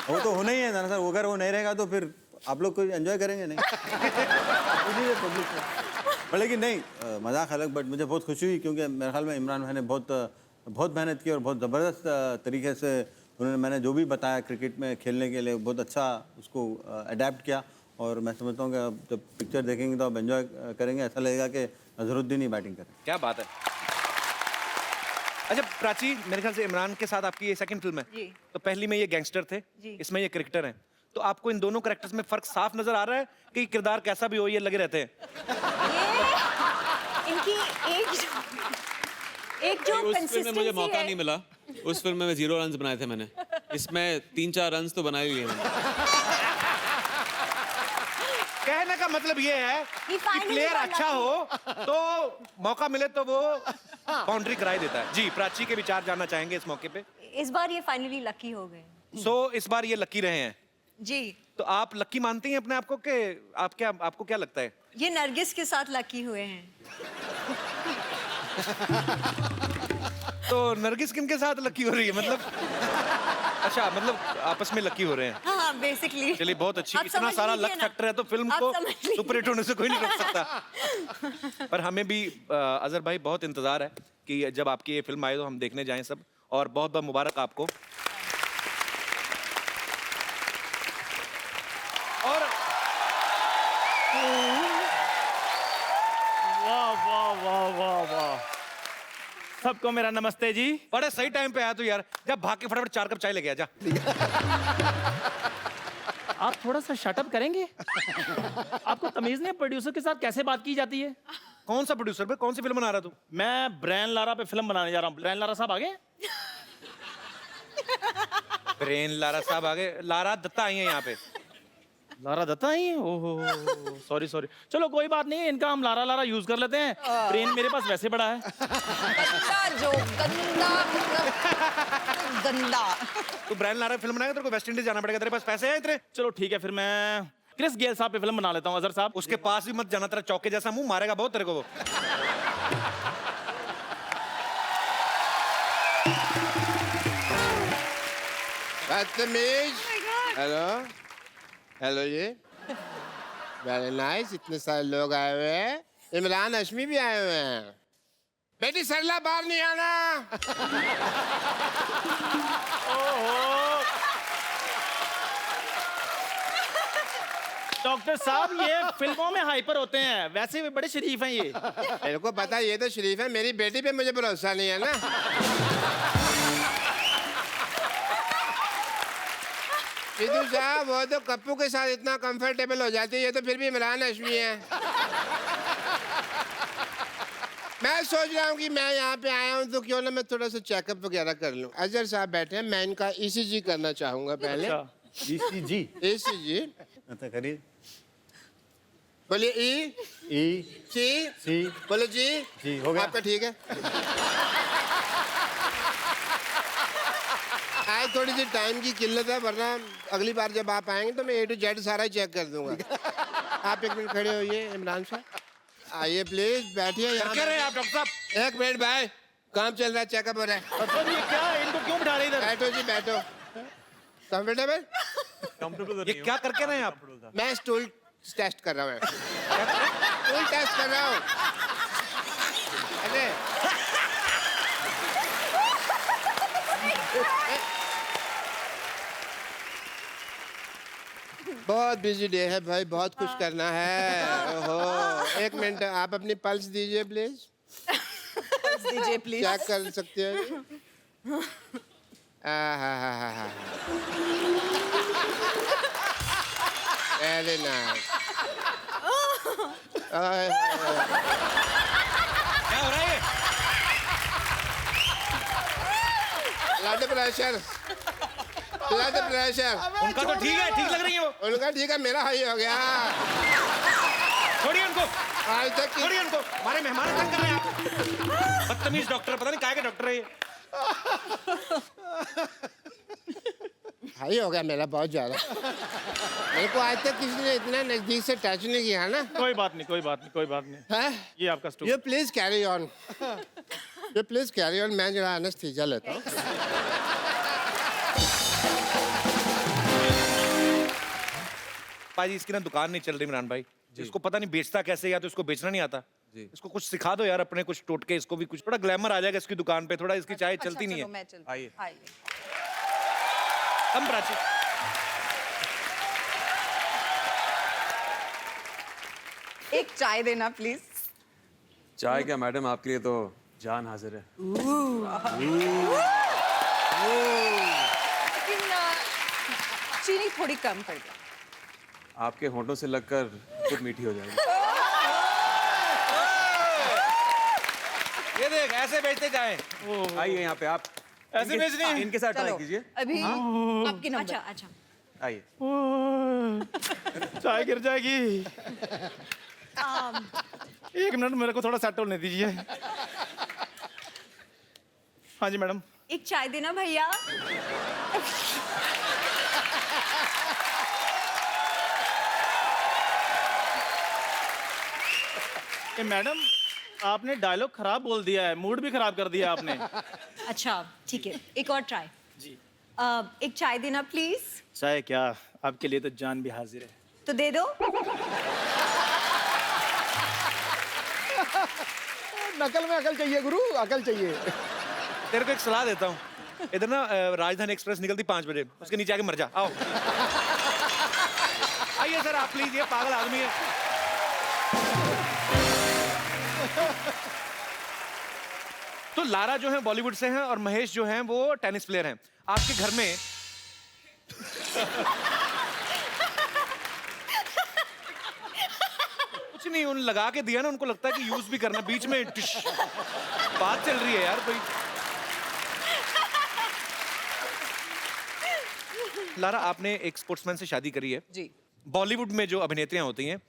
वो तो होना ही है ना सर। अगर वो नहीं रहेगा तो फिर आप लोग कोई एंजॉय करेंगे नहीं। लेकिन नहीं, मजाक अलग, बट मुझे बहुत खुशी हुई क्योंकि मेरे ख्याल में इमरान भाई ने बहुत मेहनत की और बहुत ज़बरदस्त तरीके से उन्होंने, मैंने जो भी बताया क्रिकेट में खेलने के लिए, बहुत अच्छा उसको अडेप्ट किया। और मैं समझता हूँ कि अब जब पिक्चर देखेंगे तो आप एंजॉय करेंगे, ऐसा लगेगा कि अजहरुद्दीन ही बैटिंग करें। क्या बात है। अच्छा प्राची, मेरे ख्याल से इमरान के साथ आपकी ये सेकंड फिल्म है जी। तो पहली में ये गैंगस्टर थे, इसमें ये क्रिकेटर हैं, तो आपको इन दोनों कैरेक्टर्स में फर्क साफ नजर आ रहा है कि किरदार कैसा भी हो ये लगे रहते हैं? इनकी एक जो उस फिल्म में मुझे कंसिस्टेंसी मौका है। नहीं मिला। उस फिल्म में 0 रन्स बनाए थे मैंने, इसमें 3-4 रन्स तो बनाए लिए मैंने। कहने का मतलब ये है कि प्लेयर अच्छा हो तो मौका मिले तो वो बाउंड्री कराई देता है। जी, प्राची के विचार जानना चाहेंगे इस मौके पे। इस बार ये फाइनली लकी हो गए। सो इस बार ये लकी रहे हैं, जी। तो आप लकी मानती हैं अपने आप को कि आपको क्या लगता है? ये नरगिस के साथ लकी हुए हैं। तो नरगिस किन के साथ लकी हो रही है मतलब? अच्छा, मतलब आपस में लकी हो रहे हैं। हाँ बेसिकली। चलिए बहुत अच्छी। आप इतना समझ सारा लीजिए लक ना। फैक्टर है तो फिल्म आप को समझ लीजिए। सुपर हिट होने से कोई नहीं रोक सकता। पर हमें भी अजहर भाई बहुत इंतजार है कि जब आपकी ये फिल्म आए तो हम देखने जाएं सब, और बहुत बहुत मुबारक आपको। और वाह वाह वाह वाह वाह, सबको मेरा नमस्ते जी। बड़े सही टाइम पे आया तू यार, जब भाग के फटाफट 4 कप चाय लेके आ जा। आप थोड़ा सा शटअप करेंगे? आपको तमीज नहीं, प्रोड्यूसर के साथ कैसे बात की जाती है? कौन सा प्रोड्यूसर पे? कौन सी फिल्म बना रहा तू? मैं ब्रायन लारा पे फिल्म बनाने जा रहा हूँ। ब्रायन लारा साहब आ गए? ब्रेन लारा साहब आ गए। लारा दत्ता आई है यहाँ पे। लारा दत्ता ही? ओहो सॉरी सॉरी, चलो कोई बात नहीं, इनका हम लारा लारा यूज कर लेते हैं। ब्रेन मेरे पास वैसे बड़ा है। गंदा। तू ब्रायन लारा फिल्म बनाएगा, तेरे को वेस्ट इंडीज जाना पड़ेगा। तेरे पास पैसे हैं इतने? चलो ठीक है, फिर मैं क्रिस गेल साहब पे फिल्म बना लेता हूँ। अजहर साहब उसके पास भी मत जाना, तेरा चौके जैसा मुंह मारेगा बहुत तेरे को वो। बदतमीज। हेलो हेलो जी, वेरी नाइस। इतने सारे लोग आए हुए हैं, इमरान हाशमी भी आए हुए हैं। बेटी सरला बाहर नहीं आना। डॉक्टर साहब ये फिल्मों में हाइपर होते हैं, वैसे भी बड़े शरीफ हैं ये। मेरे को पता है, ये तो शरीफ है, मेरी बेटी पे मुझे भरोसा नहीं है ना। सिद्धू साहब, वो तो कप्पू के साथ इतना कंफर्टेबल हो जाती है, ये तो फिर भी इमरान हाशमी है। मैं सोच रहा हूँ कि मैं यहाँ पे आया हूँ तो क्यों ना मैं थोड़ा सा चेकअप वगैरह कर लूँ। अजहर साहब बैठे हैं, मैं इनका ECG करना चाहूँगा पहले। ECG? ECG। अच्छा करिए। बोलिए E बोलो जी हो गया। आपका ठीक है। आज थोड़ी सी टाइम की किल्लत है, वरना अगली बार जब आप आएंगे तो मैं A to Z सारा चेक कर दूंगा। आप एक मिनट खड़े होइए। इमरान साहब आइए प्लीज, बैठिए यहाँ। क्या रहे आप डॉक्टर साहब? एक मिनट भाई, काम चल रहा है, चेकअप हो रहा है। ये क्या, इनको क्यों बिठा रहे इधर? बैठो जी बैठो। कंफर्टेबल? ये क्या करके रहे हैं आप? मैं स्टूल टेस्ट कर रहा हूँ। स्टूल टेस्ट कर रहा हूँ। अरे बहुत बिजी डे है भाई, बहुत कुछ करना है। ओहो, एक मिनट आप अपनी पल्स दीजिए प्लीज। पल्स दीजिए प्लीज। क्या कर सकते हो? Very nice. क्या हो रहा है ये? Blood pressure, blood pressure. उनका तो ठीक है, ठीक लग रही है वो। उनका ठीक है, मेरा हाई हो गया। छोड़िए उनको, आज तक की छोड़िए उनको, हमारे मेहमान तंग कर रहे हैं आप। बदतमीज डॉक्टर, पता नहीं क्या के डॉक्टर है ये। हाई हो गया मेरा बहुत ज्यादा। मेरे को आज तक किसी ने इतना नजदीक से टच नहीं किया ना। कोई बात नहीं, कोई बात नहीं, कोई बात नहीं। है? ये आपका stool. You please carry on. You please carry on. मैं जरा एनेस्थीसिया लेता हूँ। पाजी इसकी ना दुकान नहीं चल रही इमरान भाई। इसको पता नहीं बेचता कैसे, या तो इसको बेचना नहीं आता। इसको कुछ सिखा दो यार, अपने कुछ टोटके, इसको भी कुछ थोड़ा ग्लैमर आ जाएगा इसकी दुकान पे। थोड़ा इसकी चाय चलती नहीं है। आइए। कम प्राची। एक चाय देना प्लीज। चाय क्या मैडम, आपके लिए तो जान हाजिर है। लेकिन चीनी थोड़ी कम कर दो। आपके होंठों से लगकर खुद मीठी हो जाएगी। ये देख, ऐसे बेचते जाए। आइए यहाँ पे आप ऐसे बेचने हैं? इनके साथ ट्राई चलो, कीजिए। अभी आपकी नंबर। अच्छा। आइए। चाय गिर जाएगी। एक मिनट, मेरे को थोड़ा सेट होने दीजिए। हाँ जी मैडम। एक चाय देना भैया। मैडम, आपने डायलॉग खराब बोल दिया है, मूड भी खराब कर दिया आपने। अच्छा ठीक है, एक और ट्राई जी। एक चाय देना प्लीज। चाय क्या, आपके लिए तो जान भी हाजिर है। तो दे दो। नकल में अकल चाहिए गुरु, अकल चाहिए। तेरे को एक सलाह देता हूँ, इधर ना राजधानी एक्सप्रेस निकलती 5 बजे, उसके नीचे आके मर जा। आओ आइए सर आप प्लीज, ये पागल आदमी है। तो लारा जो है बॉलीवुड से हैं और महेश जो हैं वो टेनिस प्लेयर हैं। आपके घर में कुछ नहीं, उन लगा के दिया ना, उनको लगता है कि यूज भी करना, बीच में बात चल रही है यार कोई। लारा, आपने एक स्पोर्ट्समैन से शादी करी है जी। बॉलीवुड में जो अभिनेत्रियां होती हैं,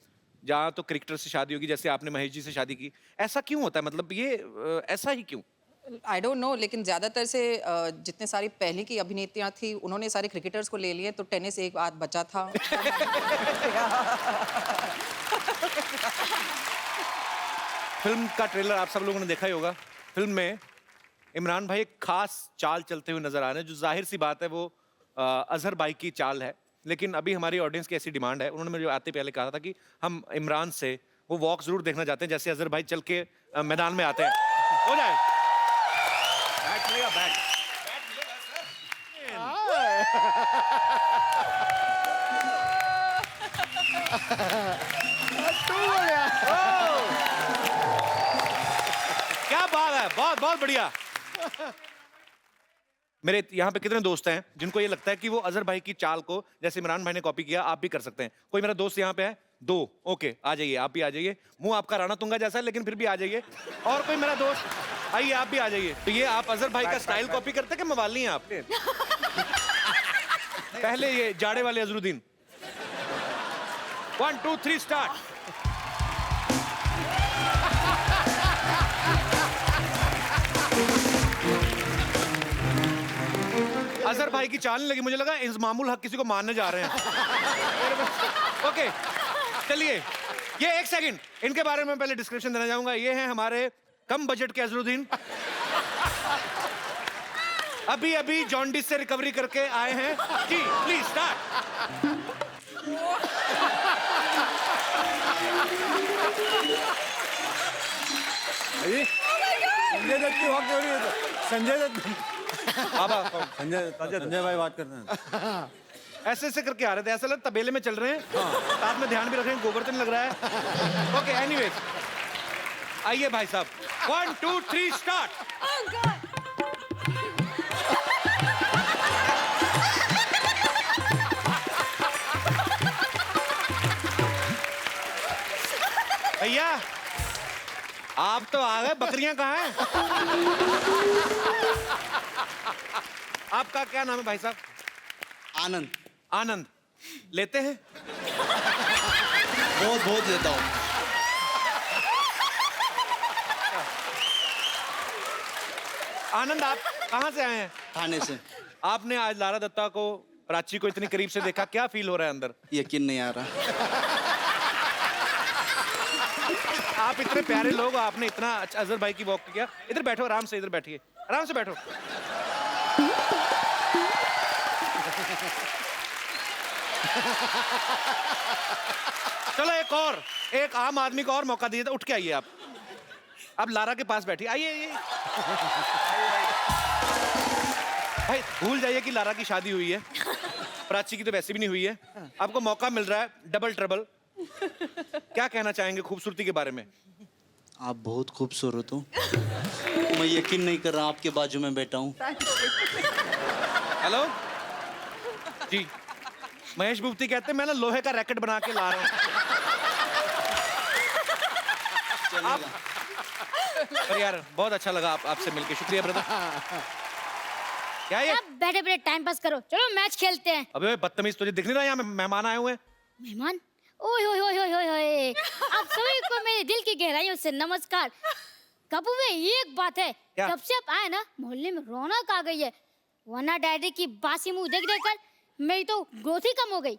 जहाँ तो क्रिकेटर से शादी होगी, जैसे आपने महेश जी से शादी की, ऐसा क्यों होता है? मतलब ये ऐसा ही क्यों? आई डोंट नो, लेकिन ज्यादातर से जितने सारी पहले की अभिनेत्रियां थी उन्होंने सारे क्रिकेटर्स को ले लिए, तो टेनिस एक बात बचा था। फिल्म का ट्रेलर आप सब लोगों ने देखा ही होगा। फिल्म में इमरान भाई एक खास चाल चलते हुए नजर आ रहे हैं, जो जाहिर सी बात है वो अजहर भाई की चाल है। लेकिन अभी हमारी ऑडियंस की ऐसी डिमांड है, उन्होंने मुझे आते पहले कहा था कि हम इमरान से वो वॉक जरूर देखना चाहते हैं, जैसे अजहर भाई चल के मैदान में आते हैं। हो जाए बैट मिलेगा, बैट क्या बात है, बहुत बहुत बढ़िया। मेरे यहाँ पे कितने दोस्त हैं जिनको ये लगता है कि वो अजहर भाई की चाल को जैसे इमरान भाई ने कॉपी किया, आप भी कर सकते हैं? कोई मेरा दोस्त यहाँ पे है? 2, ओके, आ जाइए, आप भी आ जाइए। मुंह आपका राणा तुंगा जैसा है, लेकिन फिर भी आ जाइए। और कोई मेरा दोस्त, आइए आप भी आ जाइए। तो ये आप अजहर भाई का स्टाइल कॉपी करते हैं कि मवाली हैं आप? पहले ये जाड़े वाले अजरुद्दीन। 1 2 3 स्टार्ट। अजहर भाई की चाल नहीं लगी, मुझे लगा इंजमामुल हक किसी को मारने जा रहे हैं। ओके चलिए, ये 1 सेकंड, इनके बारे में पहले डिस्क्रिप्शन देना चाहूंगा। ये हैं हमारे कम बजट के अजरुद्दीन, अभी अभी जॉन्डिस से रिकवरी करके आए हैं जी। Please start. संजय दत्त की वक्त हो रही है तो संजय दत्त संजय भाई बात करते हैं। ऐसे ऐसे करके आ रहे थे, ऐसा लग तबेले में चल रहे हैं। साथ में ध्यान भी रख रहे हैं, गोबर तो नहीं लग रहा है। ओके एनीवेज, आइए भाई साहब, 1 2 3 स्टार्ट। भैया आप तो आ गए, बकरियां कहाँ हैं? आपका क्या नाम है भाई साहब? आनंद। आनंद लेते हैं? बहुत बहुत लेता हूँ। आनंद आप कहाँ से आए हैं? थाने से। आपने आज लारा दत्ता को, प्राची को इतनी करीब से देखा, क्या फील हो रहा है अंदर? यकीन नहीं आ रहा। आप इतने प्यारे लोग, आपने इतना अच्छा अजहर भाई की वॉक किया। इधर बैठो, आराम से इधर बैठिए, आराम से बैठो। चलो एक आम आदमी को और मौका दिए, तो उठ के आइए आप। अब लारा के पास बैठिए, आइए आइए। भाई भूल जाइए कि लारा की शादी हुई है, प्राची की तो वैसे भी नहीं हुई है। आपको मौका मिल रहा है, डबल ट्रबल। क्या कहना चाहेंगे खूबसूरती के बारे में? आप बहुत खूबसूरत हो। मैं यकीन नहीं कर रहा आपके बाजू में बैठा हूँ। हेलो जी, महेश भूपति कहते हैं मैं ना लोहे का रैकेट बना के ला रहा हूँ। आप पर यार बहुत अच्छा लगा आपसे मिलके, शुक्रिया ब्रदर। क्या ये? अब बैठे बैठे टाइम पास करो, चलो मैच खेलते हैं। अबे बदतमीज, तुझे दिख नहीं रहा यहाँ मेहमान आए हुए हैं? मेहमान? ओए होए होए होए होए, आप सभी को मेरे दिल की गहराइयों से नमस्कार। कपूर में एक बात है, जब से आप आए ना मोहल्ले में रौनक आ गई है, वरना डैडी की बासी मुंह देख देख कर मेरी तो ग्रोथ ही कम हो गई।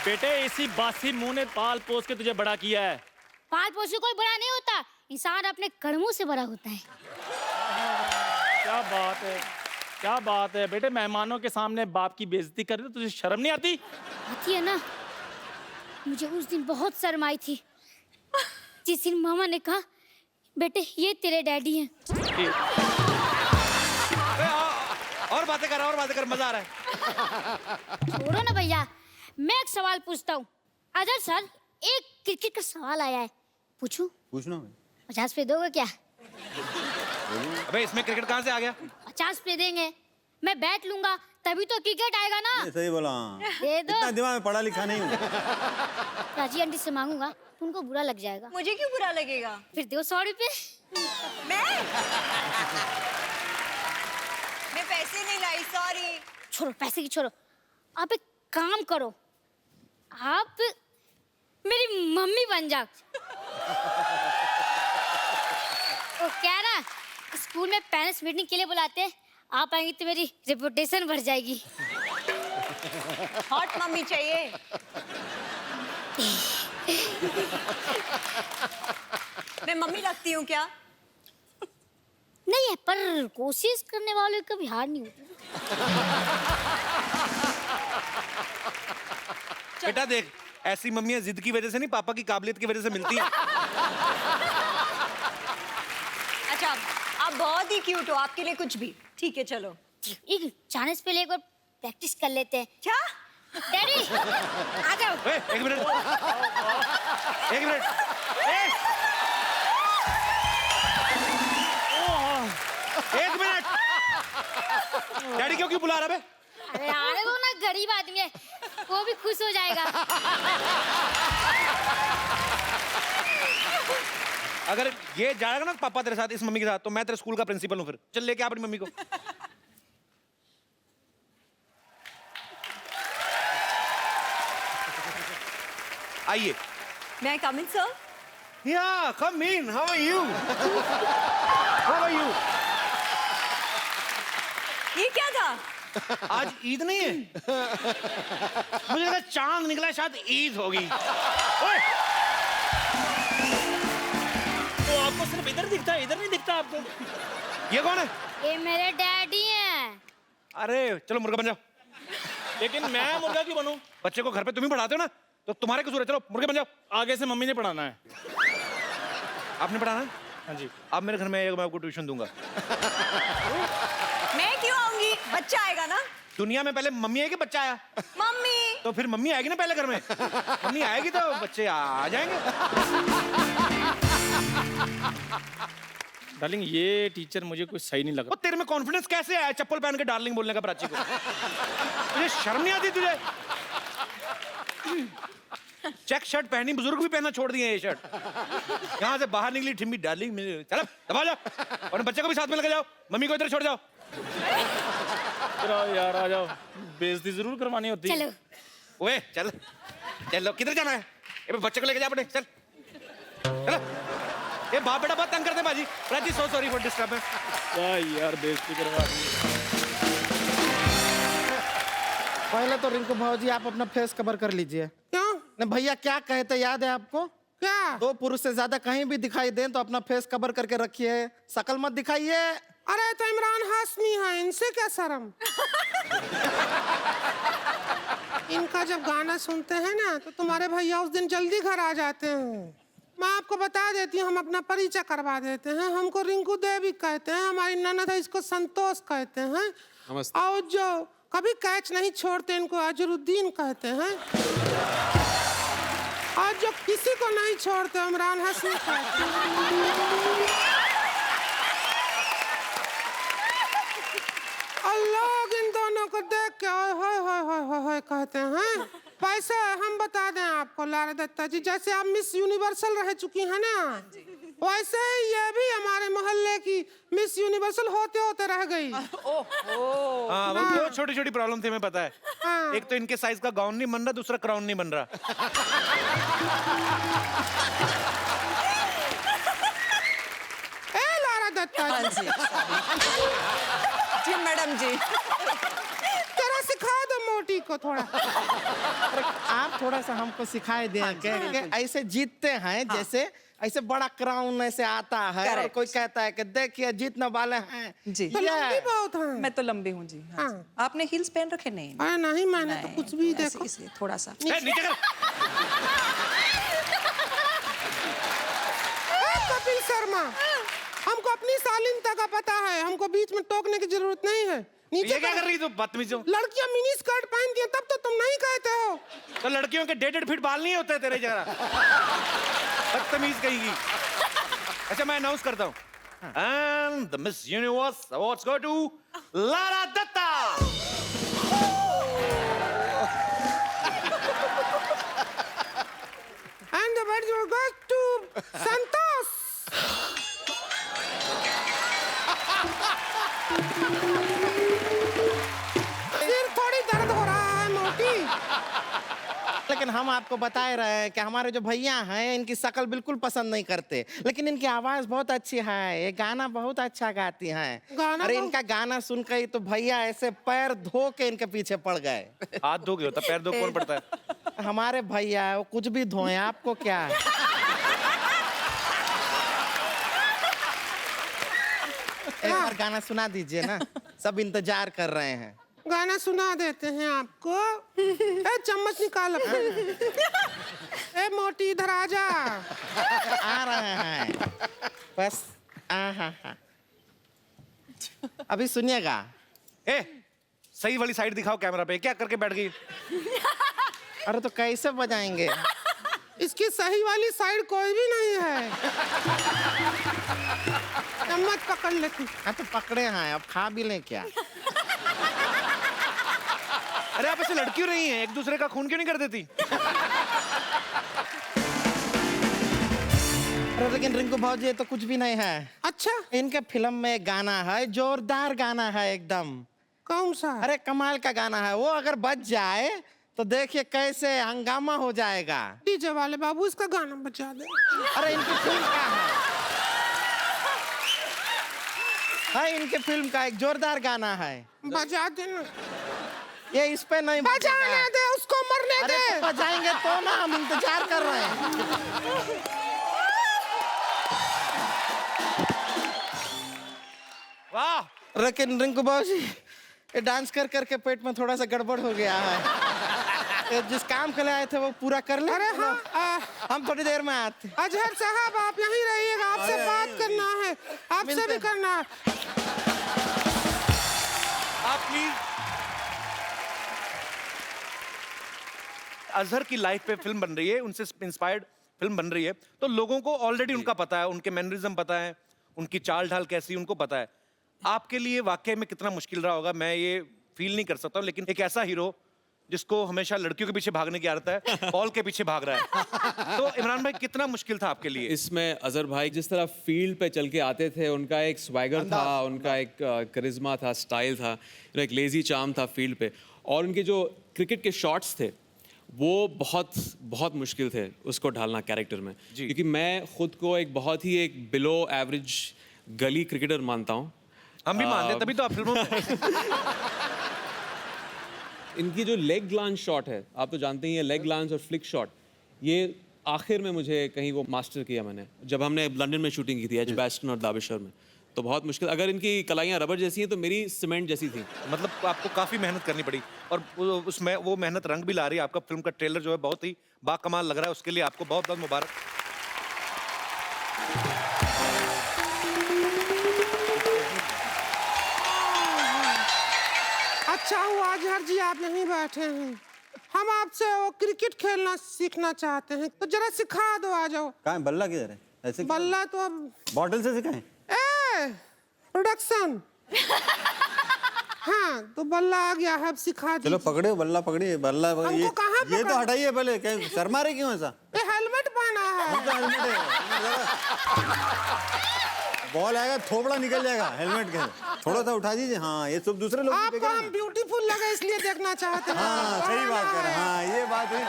बेटे इसी बासी मुंह ने पाल पोस के तुझे बड़ा किया है। पाल पोस से कोई बड़ा नहीं होता, इंसान अपने कर्मों से बड़ा होता है। क्या बात है, क्या बात है बेटे, मेहमानों के सामने बाप की बेइज्जती कर रहे, तुझे शर्म नहीं आती? आती है ना। मुझे उस दिन बहुत शर्म आई थी, जिस दिन मामा ने कहा बेटे ये तेरे डैडी हैं। और बातें कर, मजा आ रहा है। छोड़ो ना भैया, मैं एक सवाल पूछता हूँ। अजहर सर, एक क्रिकेट का सवाल आया है, पूछूं? पूछना 50 पे दोगे क्या? अबे इसमें क्रिकेट कहाँ से आ गया? 50 पे देंगे, मैं बैट लूंगा तभी तो क्रिकेट आएगा ना। सही बोला। दे दो। इतना दिमाग में पढ़ा लिखा नहीं हूँ। राजी आंटी से मांगूंगा तो उनको बुरा लग जाएगा। मुझे क्यों बुरा लगेगा? फिर दो 100 रुपए। मैं पैसे नहीं लाई, सॉरी। छोड़ो पैसे की छोड़ो, आप एक काम करो, आप मेरी मम्मी बन जाओ। वो क्या ना, स्कूल में पेरेंट्स मीटिंग के लिए बुलाते हैं, आप आएंगी तो मेरी रेपुटेशन बढ़ जाएगी। हॉट मम्मी चाहिए। मैं मम्मी लगती हूँ क्या? नहीं है, पर कोशिश करने वालों कभी हार नहीं होती। बेटा देख, ऐसी मम्मियां जिद की वजह से नहीं, पापा की काबिलियत की वजह से मिलती हैं। अच्छा, आप बहुत ही क्यूट हो, आपके लिए कुछ भी। ठीक है चलो। एक चांस पे लेकर प्रैक्टिस कर लेते हैं। क्या? डैडी आ जाओ। एक मिनट। डैडी क्यों बुला रहा है? अरे आने दो ना, गरीब आदमी है, वो भी खुश हो जाएगा। अगर ये जाएगा ना पापा तेरे साथ, इस मम्मी के साथ, तो मैं तेरे स्कूल का प्रिंसिपल हूँ। फिर चल लेके आ अपनी मम्मी को। आइए। May I come in, sir? Yeah, come in. How are you? How are you? ये क्या था? आज ईद नहीं है? मुझे लगा चांद निकला, शायद ईद होगी। ओए! तो आपको सिर्फ इधर दिखता है, इधर नहीं दिखता आपको? ये कौन है? ये मेरे डैडी हैं। अरे चलो मुर्गा बन जाओ। लेकिन मैं मुर्गा क्यों बनूं? बच्चे को घर पे तुम ही पढ़ाते हो ना, तो तुम्हारे कसूर है। चलो मुर्गे बन जाओ। आगे से मम्मी ने पढ़ाना है। आपने पढ़ाना है? हाँ जी। आप मेरे घर में आइएगा, मैं आपको ट्यूशन दूंगा। मैं क्यों आऊंगी? बच्चा आएगा ना। दुनिया में पहले मम्मी है कि बच्चा आया? मम्मी। तो फिर मम्मी आएगी ना पहले घर में। मम्मी आएगी तो बच्चे आ जाएंगे। डार्लिंग ये टीचर मुझे कुछ सही नहीं लगा। वो तेरे में कॉन्फिडेंस कैसे आया चप्पल पहन के डार्लिंग बोलने का प्राची को? तुझे शर्म नहीं आती तुझे? चेक शर्ट पहनी, बुजुर्ग भी पहनना छोड़ दिए ये शर्ट। यहाँ से बाहर निकली ठिम्मी डार्लिंग मेरे, चलो दबा जाओ और बच्चे को भी साथ में लेके जाओ, मम्मी को इधर छोड़ जाओ। यार आ जाओ, बेइज्जती जरूर करवानी होती है। चलो ओए चल चलो, किधर जाना है? ये बच्चे को लेके जा अपने, चल चलो। ये बाप बेटा बहुत तंग करते बाजी। Prachi so sorry for disturbance. यार बेइज्जती करवा दी। पहले तो रिंकू भाजी आप अपना फेस कवर कर लीजिए। क्यों? नहीं भैया क्या कहे थे याद है आपको? क्या? 2 पुरुष से ज्यादा कहीं भी दिखाई दें तो अपना फेस कवर करके रखिए, शकल मत दिखाइए। अरे तो इमरान हाशमी है, इनसे क्या शर्म? इनका जब गाना सुनते हैं ना तो तुम्हारे भैया उस दिन जल्दी घर आ जाते हैं। मैं आपको बता देती हूँ, हम अपना परिचय करवा देते हैं। हमको रिंकू देवी कहते हैं, हमारी ननद है इसको संतोष कहते हैं, और जो कभी कैच नहीं छोड़ते इनको अजरुद्दीन कहते हैं, और जो किसी को नहीं छोड़ते इमरान हाशमी कहते हैं। और लोग इन दोनों को देख के ओए कहते हैं। पैसे हम बता दें आपको लारा दत्ता जी, जैसे आप मिस यूनिवर्सल रह चुकी हैं ना, वैसे ही ये भी हमारे मोहल्ले की मिस यूनिवर्सल होते होते रह गई। हाँ वो छोटी छोटी प्रॉब्लम थी, मैं पता है। हाँ। एक तो इनके साइज का गाउन नहीं बन रहा, दूसरा क्राउन नहीं बन रहा। ए लारा दत्ता जी। जी मैडम जी, जरा सिखा दो मोटी को थोड़ा। आप थोड़ा सा हमको सिखाए दें कि ऐसे जीतते हैं, जैसे ऐसे बड़ा क्राउन ऐसे आता है और कोई कहता है कि देखिए जीतने वाले हैं जी। तो लंबी बहुत है। मैं तो लंबी हूँ जी। हाँ। आपने हील्स पहन रखे? नहीं अरे नहीं, मैंने तो कुछ भी देखो। इसलिए थोड़ा सा नीचे कर। कपिल शर्मा, हमको अपनी शालीनता का पता है, हमको बीच में टोकने की जरूरत नहीं है। नीचे ये क्या कर रही तू बदतमीज हो? लड़कियां मिनी स्कर्ट पहनती हैं तब तो तुम नहीं कहते हो। तो लड़कियों के 1.5 फीट बाल नहीं होते तेरे जरा? बदतमीज कहेगी। अच्छा मैं अनाउंस करता हूँ, and the Miss Universe awards go to Lara Dutta. And the award goes to Santosh. सिर थोड़ी दर्द हो रहा है मोटी। लेकिन हम आपको बता रहे हैं कि हमारे जो भैया हैं इनकी शक्ल बिल्कुल पसंद नहीं करते, लेकिन इनकी आवाज बहुत अच्छी है, ये गाना बहुत अच्छा गाती हैं। गाना अरे इनका गाना सुन के ही तो भैया ऐसे पैर धो के इनके पीछे पड़ गए। हाथ धो के होता, पैर धो कौन पड़ता है? हमारे भैया वो कुछ भी धोए, आपको क्या है? एक बार गाना सुना दीजिए ना, सब इंतजार कर रहे हैं। गाना सुना देते हैं आपको। ए चम्मच निकाल अपना। ए मोटी इधर आ जा। आ रहे हैं बस। अभी सुनिएगा। ए सही वाली साइड दिखाओ कैमरा पे, क्या करके बैठ गई? अरे तो कैसे बजाएंगे? इसकी सही वाली साइड कोई भी नहीं है। चम्मच पकड़ लेती। हाँ तो पकड़े हैं, अब खा भी लें क्या? अरे आप ऐसे लड़कियों नहीं है, एक दूसरे का खून क्यों नहीं कर देती? अरे लेकिन रिंकू भाजी ये तो कुछ भी नहीं है। अच्छा इनके फिल्म में एक गाना है, जोरदार गाना है एकदम। कौन सा? अरे कमाल का गाना है वो, अगर बज जाए तो देखिए कैसे हंगामा हो जाएगा। डीजे वाले बाबू इसका गाना बजा दे। अरे इनकी फिल्म का है इनके फिल्म का एक जोरदार गाना है, बजा देना। ये इस पे नहीं बजाने दे उसको, मरने अरे दे। तो बजाएंगे तो ना, हम इंतजार कर रहे हैं। वाह। लेकिन रिंकू बाबूजी ये डांस कर करके पेट में थोड़ा सा गड़बड़ हो गया है। ये जिस काम के लिए आए थे वो पूरा कर ले। अरे हाँ, हम थोड़ी देर में आते। अजहर साहब आप यहीं रहिएगा, आपसे बात करना है, आपसे भी करना है। आप प्लीज अजहर की लाइफ पे फिल्म बन रही है, उनसे इंस्पायर्ड फिल्म बन रही है, तो लोगों को ऑलरेडी उनका पता है, उनके मैनरिज्म पता है, उनकी चाल ढाल कैसी उनको पता है। आपके लिए वाकई में कितना मुश्किल रहा होगा मैं ये फील नहीं कर सकता हूँ, लेकिन एक ऐसा हीरो जिसको हमेशा लड़कियों के पीछे भागने की आदत है, बॉल के पीछे भाग रहा है। तो इमरान भाई कितना मुश्किल था आपके लिए? इसमें अजहर भाई जिस तरह फील्ड पे चल के आते थे, उनका एक स्वैगर था, उनका एक करिश्मा था, स्टाइल था, एक लेजी चार्म था फील्ड पे, और उनके जो क्रिकेट के शॉट्स थे वो बहुत बहुत मुश्किल थे उसको ढालना कैरेक्टर में, क्योंकि मैं खुद को एक बहुत ही एक बिलो एवरेज गली क्रिकेटर मानता हूँ। हम भी मानते हैं, तभी तो आप फिल्मों में इनकी जो लेग ग्लांस शॉट है, आप तो जानते ही हैं, लेग ग्लांस और फ्लिक शॉट, ये आखिर में मुझे कहीं वो मास्टर किया मैंने, जब हमने लंदन में शूटिंग की थी एच बैस्टन और दाबिशर में, तो बहुत मुश्किल। अगर इनकी कलाइयाँ रबर जैसी हैं तो मेरी सीमेंट जैसी थी। मतलब आपको काफी मेहनत करनी पड़ी, और उसमें वो मेहनत रंग भी ला रही है। आपका फिल्म का ट्रेलर जो है बहुत ही बाकमाल लग रहा है, उसके लिए आपको बहुत बहुत मुबारक। अच्छा हुआ अजहर जी आप नहीं बैठे हैं, हम आपसे वो क्रिकेट खेलना सीखना चाहते हैं, तो जरा सिखा दो। आ जाओ। कहाँ बल्ला किधर है? ऐसे बल्ला तो अब बॉटल से सिखाएं? प्रोडक्शन। हाँ तो बल्ला आ गया है, अब सिखा दीजिए। चलो पकड़े बल्ला, पकड़िए बल्ला। हमको कहाँ ये तो हटाइए पहले, शर्मा रहे क्यों ऐसा? ये हेलमेट पहना है। बॉल आएगा थोपड़ा निकल जाएगा हेलमेट के, थोड़ा सा उठा दीजिए। हाँ ये सब दूसरे लोग आपको हम ब्यूटीफुल लगे इसलिए देखना चाहते हैं। हाँ सही बात कर रहे हैं, हाँ ये बात है।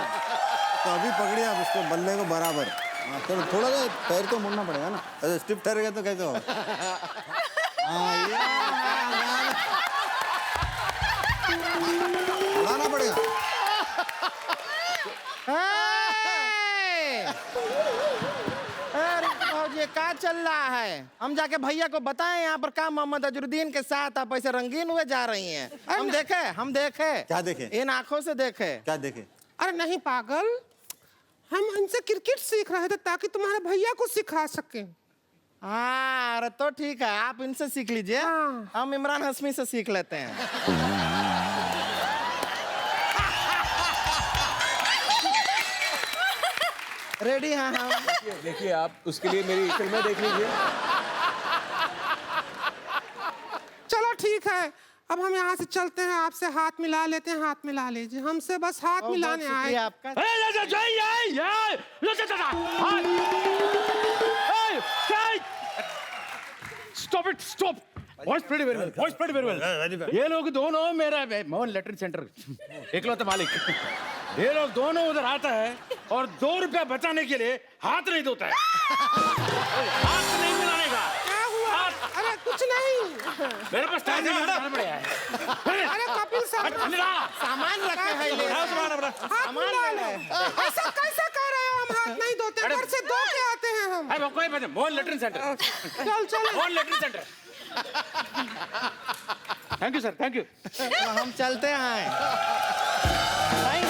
तो अभी पकड़िए आप उसको बल्ले को बराबर। हाँ चलो थोड़ा सा पैर तो मुड़ना पड़ेगा ना, अरे स्टिफ ठहरेगा तो कैसे होगा? हाँ ये उड़ाना पड़ेगा। ये क्या चल रहा है? हम जाके भैया को बताएं यहाँ पर क्या मोहम्मद अजरुद्दीन के साथ आप ऐसे रंगीन हुए जा रही हैं। हम देखे। क्या देखे? इन आंखों से देखे। क्या देखे? अरे नहीं पागल, हम इनसे क्रिकेट सीख रहे थे ताकि तुम्हारे भैया को सिखा सके। हाँ अरे तो ठीक है, आप इनसे सीख लीजिए। हम इमरान हाशमी से सीख लेते हैं। रेडी? हाँ हाँ देखिए आप उसके लिए मेरी फिल्में देख लीजिए। चलो ठीक है, अब हम यहाँ से चलते हैं, आपसे हाथ मिला लेते हैं। हाथ मिला लीजिए, हमसे बस हाथ मिलाने आए। आपका stop. Voice pretty very well. ये लोग दोनों मेरा मोहन लेटरिन सेंटर इकलौते मालिक, ये लोग दोनों उधर आता है और 2 रुपया बचाने के लिए हाथ नहीं धोता है। हाथ नहीं मिलाने का। क्या हुआ? अरे कुछ नहीं, मेरे पास टाइम नहीं है। अरे कपिल सामान रखे हैं, हाथ मिला लो। ऐसा कैसे कर रहे हो? हम हाथ नहीं धोते, घर से धो के आते हैं हम। अरे कोई बात नहीं, मोहन लेटरिन सेंटर। चल Mohan latrine center. Thank you sir, thank you. हम चलते हैं। Thank you.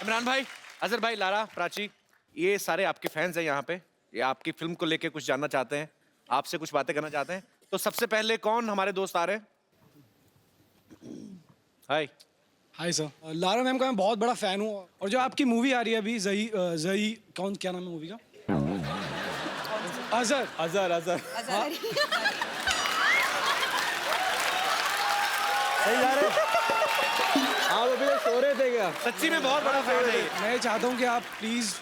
इमरान भाई, अजहर भाई, लारा, प्राची, ये सारे आपके फैंस हैं यहाँ पे, ये आपकी फिल्म को लेके कुछ जानना चाहते हैं, आपसे कुछ बातें करना चाहते हैं। तो सबसे पहले कौन हमारे दोस्त आ रहे हैं? हाय सर, लारा मैम का मैं बहुत बड़ा फैन हूँ, और जो आपकी मूवी आ रही है अभी जही कौन, क्या नाम है मूवी का? अजहर। सही जा रहे? आप अभी तक सो रहे थे क्या? सच्ची में बहुत बड़ा फैन है। मैं चाहता हूँ कि आप प्लीज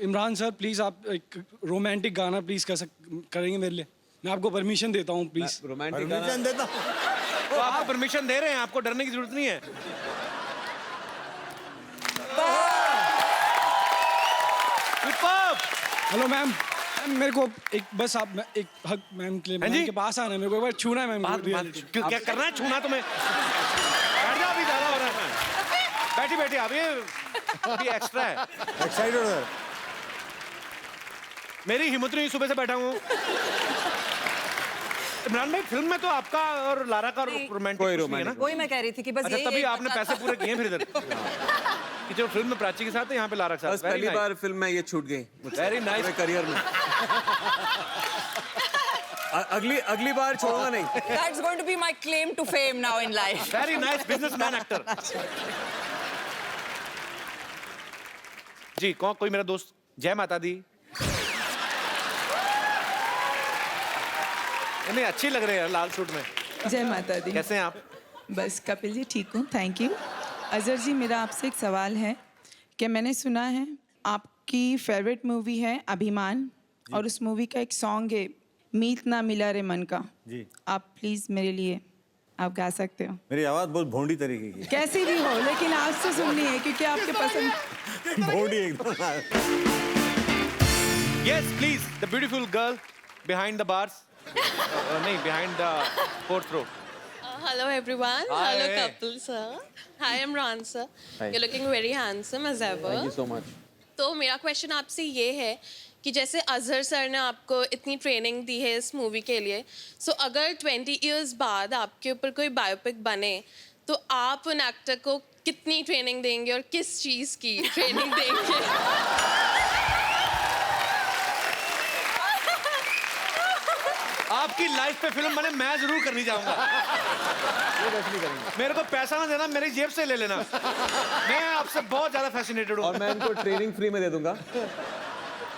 इमरान सर, प्लीज आप एक रोमांटिक गाना प्लीज करेंगे मेरे लिए। मैं आपको परमिशन देता हूँ, प्लीज। रोमांटिक परमिशन देता हूँ? तो आपको परमिशन दे रहे हैं, आपको डरने की जरूरत नहीं है। हेलो मैम, मेरे को एक बस आप एक हक मैम के लिए, मैम के पास आना है, मेरे को एक बार छूना है मैम। क्या करना है? छूना तुम्हें? बैठ जाओ, अभी ज्यादा हो रहा है। बैठी अभी एक्स्ट्रा है। एक्साइटेड हो? मेरी हिम्मत नहीं, सुबह से बैठा हूँ। इमरान भाई, फिल्म में तो आपका और लारा का रोमांटिक है ना? वही मैं कह रही थी कि बस अच्छा, तभी आपने पैसे पूरे किए फिर इधर कि जो फिल्म में प्राची के साथ है, यहाँ पे लारा के साथ। बस पहली बार फिल्म में ये छूट गई वेरी नाइस करियर में। अगली बार छोड़ूंगा नहीं। That's going to be my claim to fame now in life. Very nice businessman actor. जी कौन कोई मेरा दोस्त जय माता दी। नहीं अच्छी लग रहे हैं लाल सूट में। जय माता दी। कैसे हैं आप? बस कपिल जी ठीक हूँ, थैंक यू। अजहर जी मेरा आपसे एक सवाल है कि मैंने सुना है आपकी फेवरेट मूवी है अभिमान और उस मूवी का एक सॉन्ग है मीत ना मिला रे मन का। जी आप प्लीज मेरे लिए आप गा सकते हो? मेरी आवाज बहुत भोंडी तरीके की कैसी भी हो लेकिन आज तो सुननी है क्योंकि आपके पसंद भोंडी एकदम। Yes, please, the beautiful girl behind the bars. नहीं, behind the fourth row. Hello everyone. Hi. Hello couple sir. Hi Imran sir. Hi. You're looking very handsome as ever. Thank you so much. तो मेरा question आपसे ये है कि जैसे Azhar sir ने आपको इतनी ट्रेनिंग दी है इस मूवी के लिए, सो अगर 20 इयर्स बाद आपके ऊपर कोई बायोपिक बने तो आप उन एक्टर को कितनी ट्रेनिंग देंगे और किस चीज़ की ट्रेनिंग देंगे? आपकी लाइफ पे फिल्म बने मैं जरूर करनी चाहूंगा। मेरे को पैसा ना देना, मेरी जेब से ले लेना। मैं आपसे बहुत ज्यादा फैसिनेटेड हूँ। और मैं इनको ट्रेनिंग फ्री में दे दूंगा,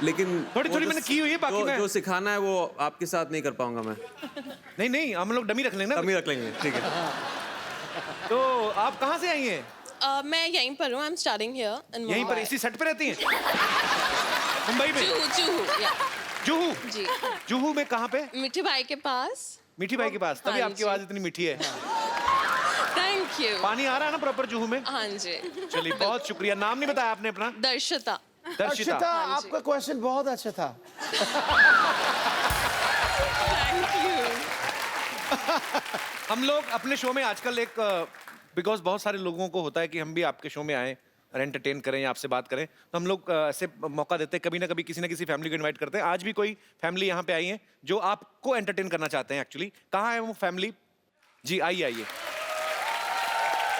लेकिन थोड़ी थोड़ी मैंने की हुई है, बाकी मैं जो सिखाना है वो आपके साथ नहीं कर पाऊंगा मैं। नहीं नहीं, हम लोग डमी रख लेंगे ना। डमी रख लेंगे, ठीक है। तो आप कहाँ से आई हैं? मैं यहीं पर हूँ, I am studying here in यहीं पर इसी सेट पे रहती हैं? मुंबई में? जुहू जुहू? जी। जुहू में कहाँ पे? मिठी भाई के पास। मीठी भाई के पास, तभी हाँ आपकी जी। आवाज इतनी मीठी है। Thank you. पानी आ रहा है ना प्रॉपर जुहू में? हाँ जी। चलिए बहुत शुक्रिया। नाम नहीं बताया आपने अपना? दर्शिता। दर्शिता, आपका क्वेश्चन बहुत अच्छा था। Thank you. हम लोग अपने शो में आजकल एक बिकॉज बहुत सारे लोगों को होता है कि हम भी आपके शो में आए और एंटरटेन करें या आपसे बात करें, तो हम लोग ऐसे मौका देते हैं, कभी ना कभी किसी ना किसी फैमिली को इनवाइट करते हैं। आज भी कोई फैमिली यहाँ पे आई है जो आपको एंटरटेन करना चाहते हैं। एक्चुअली कहाँ है वो फैमिली? जी आइए आइए।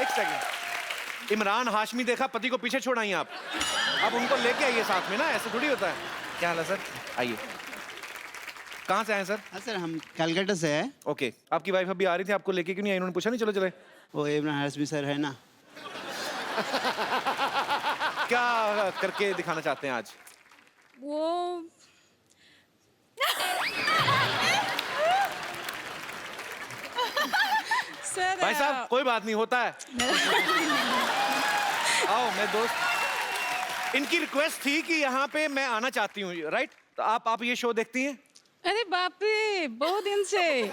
एक सेकंड, इमरान हाशमी देखा, पति को पीछे छोड़ आई आप, अब उनको लेके आइए साथ में ना, ऐसे थोड़ी होता है। क्या हाल है सर? आइए। कहाँ से आए सर? सर हम कलकत्ता से हैं। ओके, आपकी वाइफ अभी आ रही थी, आपको लेके क्यों नहीं आई? उन्होंने पूछा नहीं चलो चले? वो इमरान हाशमी सर है ना। क्या करके दिखाना चाहते हैं आज? वो सर भाई साहब कोई बात नहीं, होता है। आओ मैं दोस्त, इनकी रिक्वेस्ट थी कि यहाँ पे मैं आना चाहती हूँ, राइट? तो आप ये शो देखती हैं? अरे बाप रे, बहुत दिन से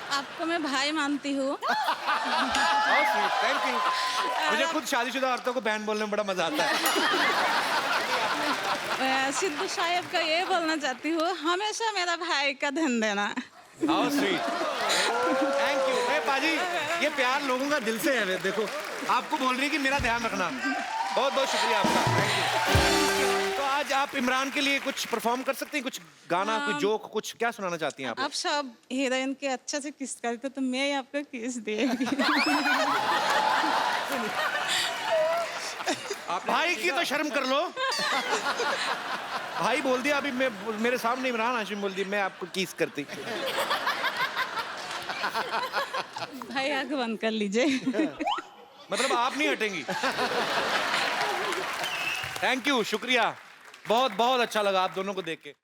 आपको मैं भाई मानती हूँ। Thank you. मुझे खुद शादीशुदा औरतों को बहन बोलने में बड़ा मजा आता है। सिद्धू साहब का ये बोलना चाहती हूँ, हमेशा मेरा भाई का ध्यान देना। How sweet, thank you. पाजी ये प्यार लोगों का दिल से है। देखो आपको बोल रही है कि मेरा ध्यान रखना। बहुत बहुत शुक्रिया आपका, थैंक यू। तो आज आप इमरान के लिए कुछ परफॉर्म कर सकते हैं? कुछ गाना, कुछ जोक, कुछ क्या सुनाना चाहती हैं आप? आप सब हीरोइन के अच्छा से किस करते तो मैं आपको किस देगी। भाई की तो शर्म कर लो। भाई बोल दिया अभी, मैं मेरे सामने इमरान हाशमी बोल दिया, मैं आपको किस करती। भाई आंख बंद कर लीजिए। मतलब आप नहीं हटेंगी? थैंक यू, शुक्रिया, बहुत बहुत अच्छा लगा आप दोनों को देख के।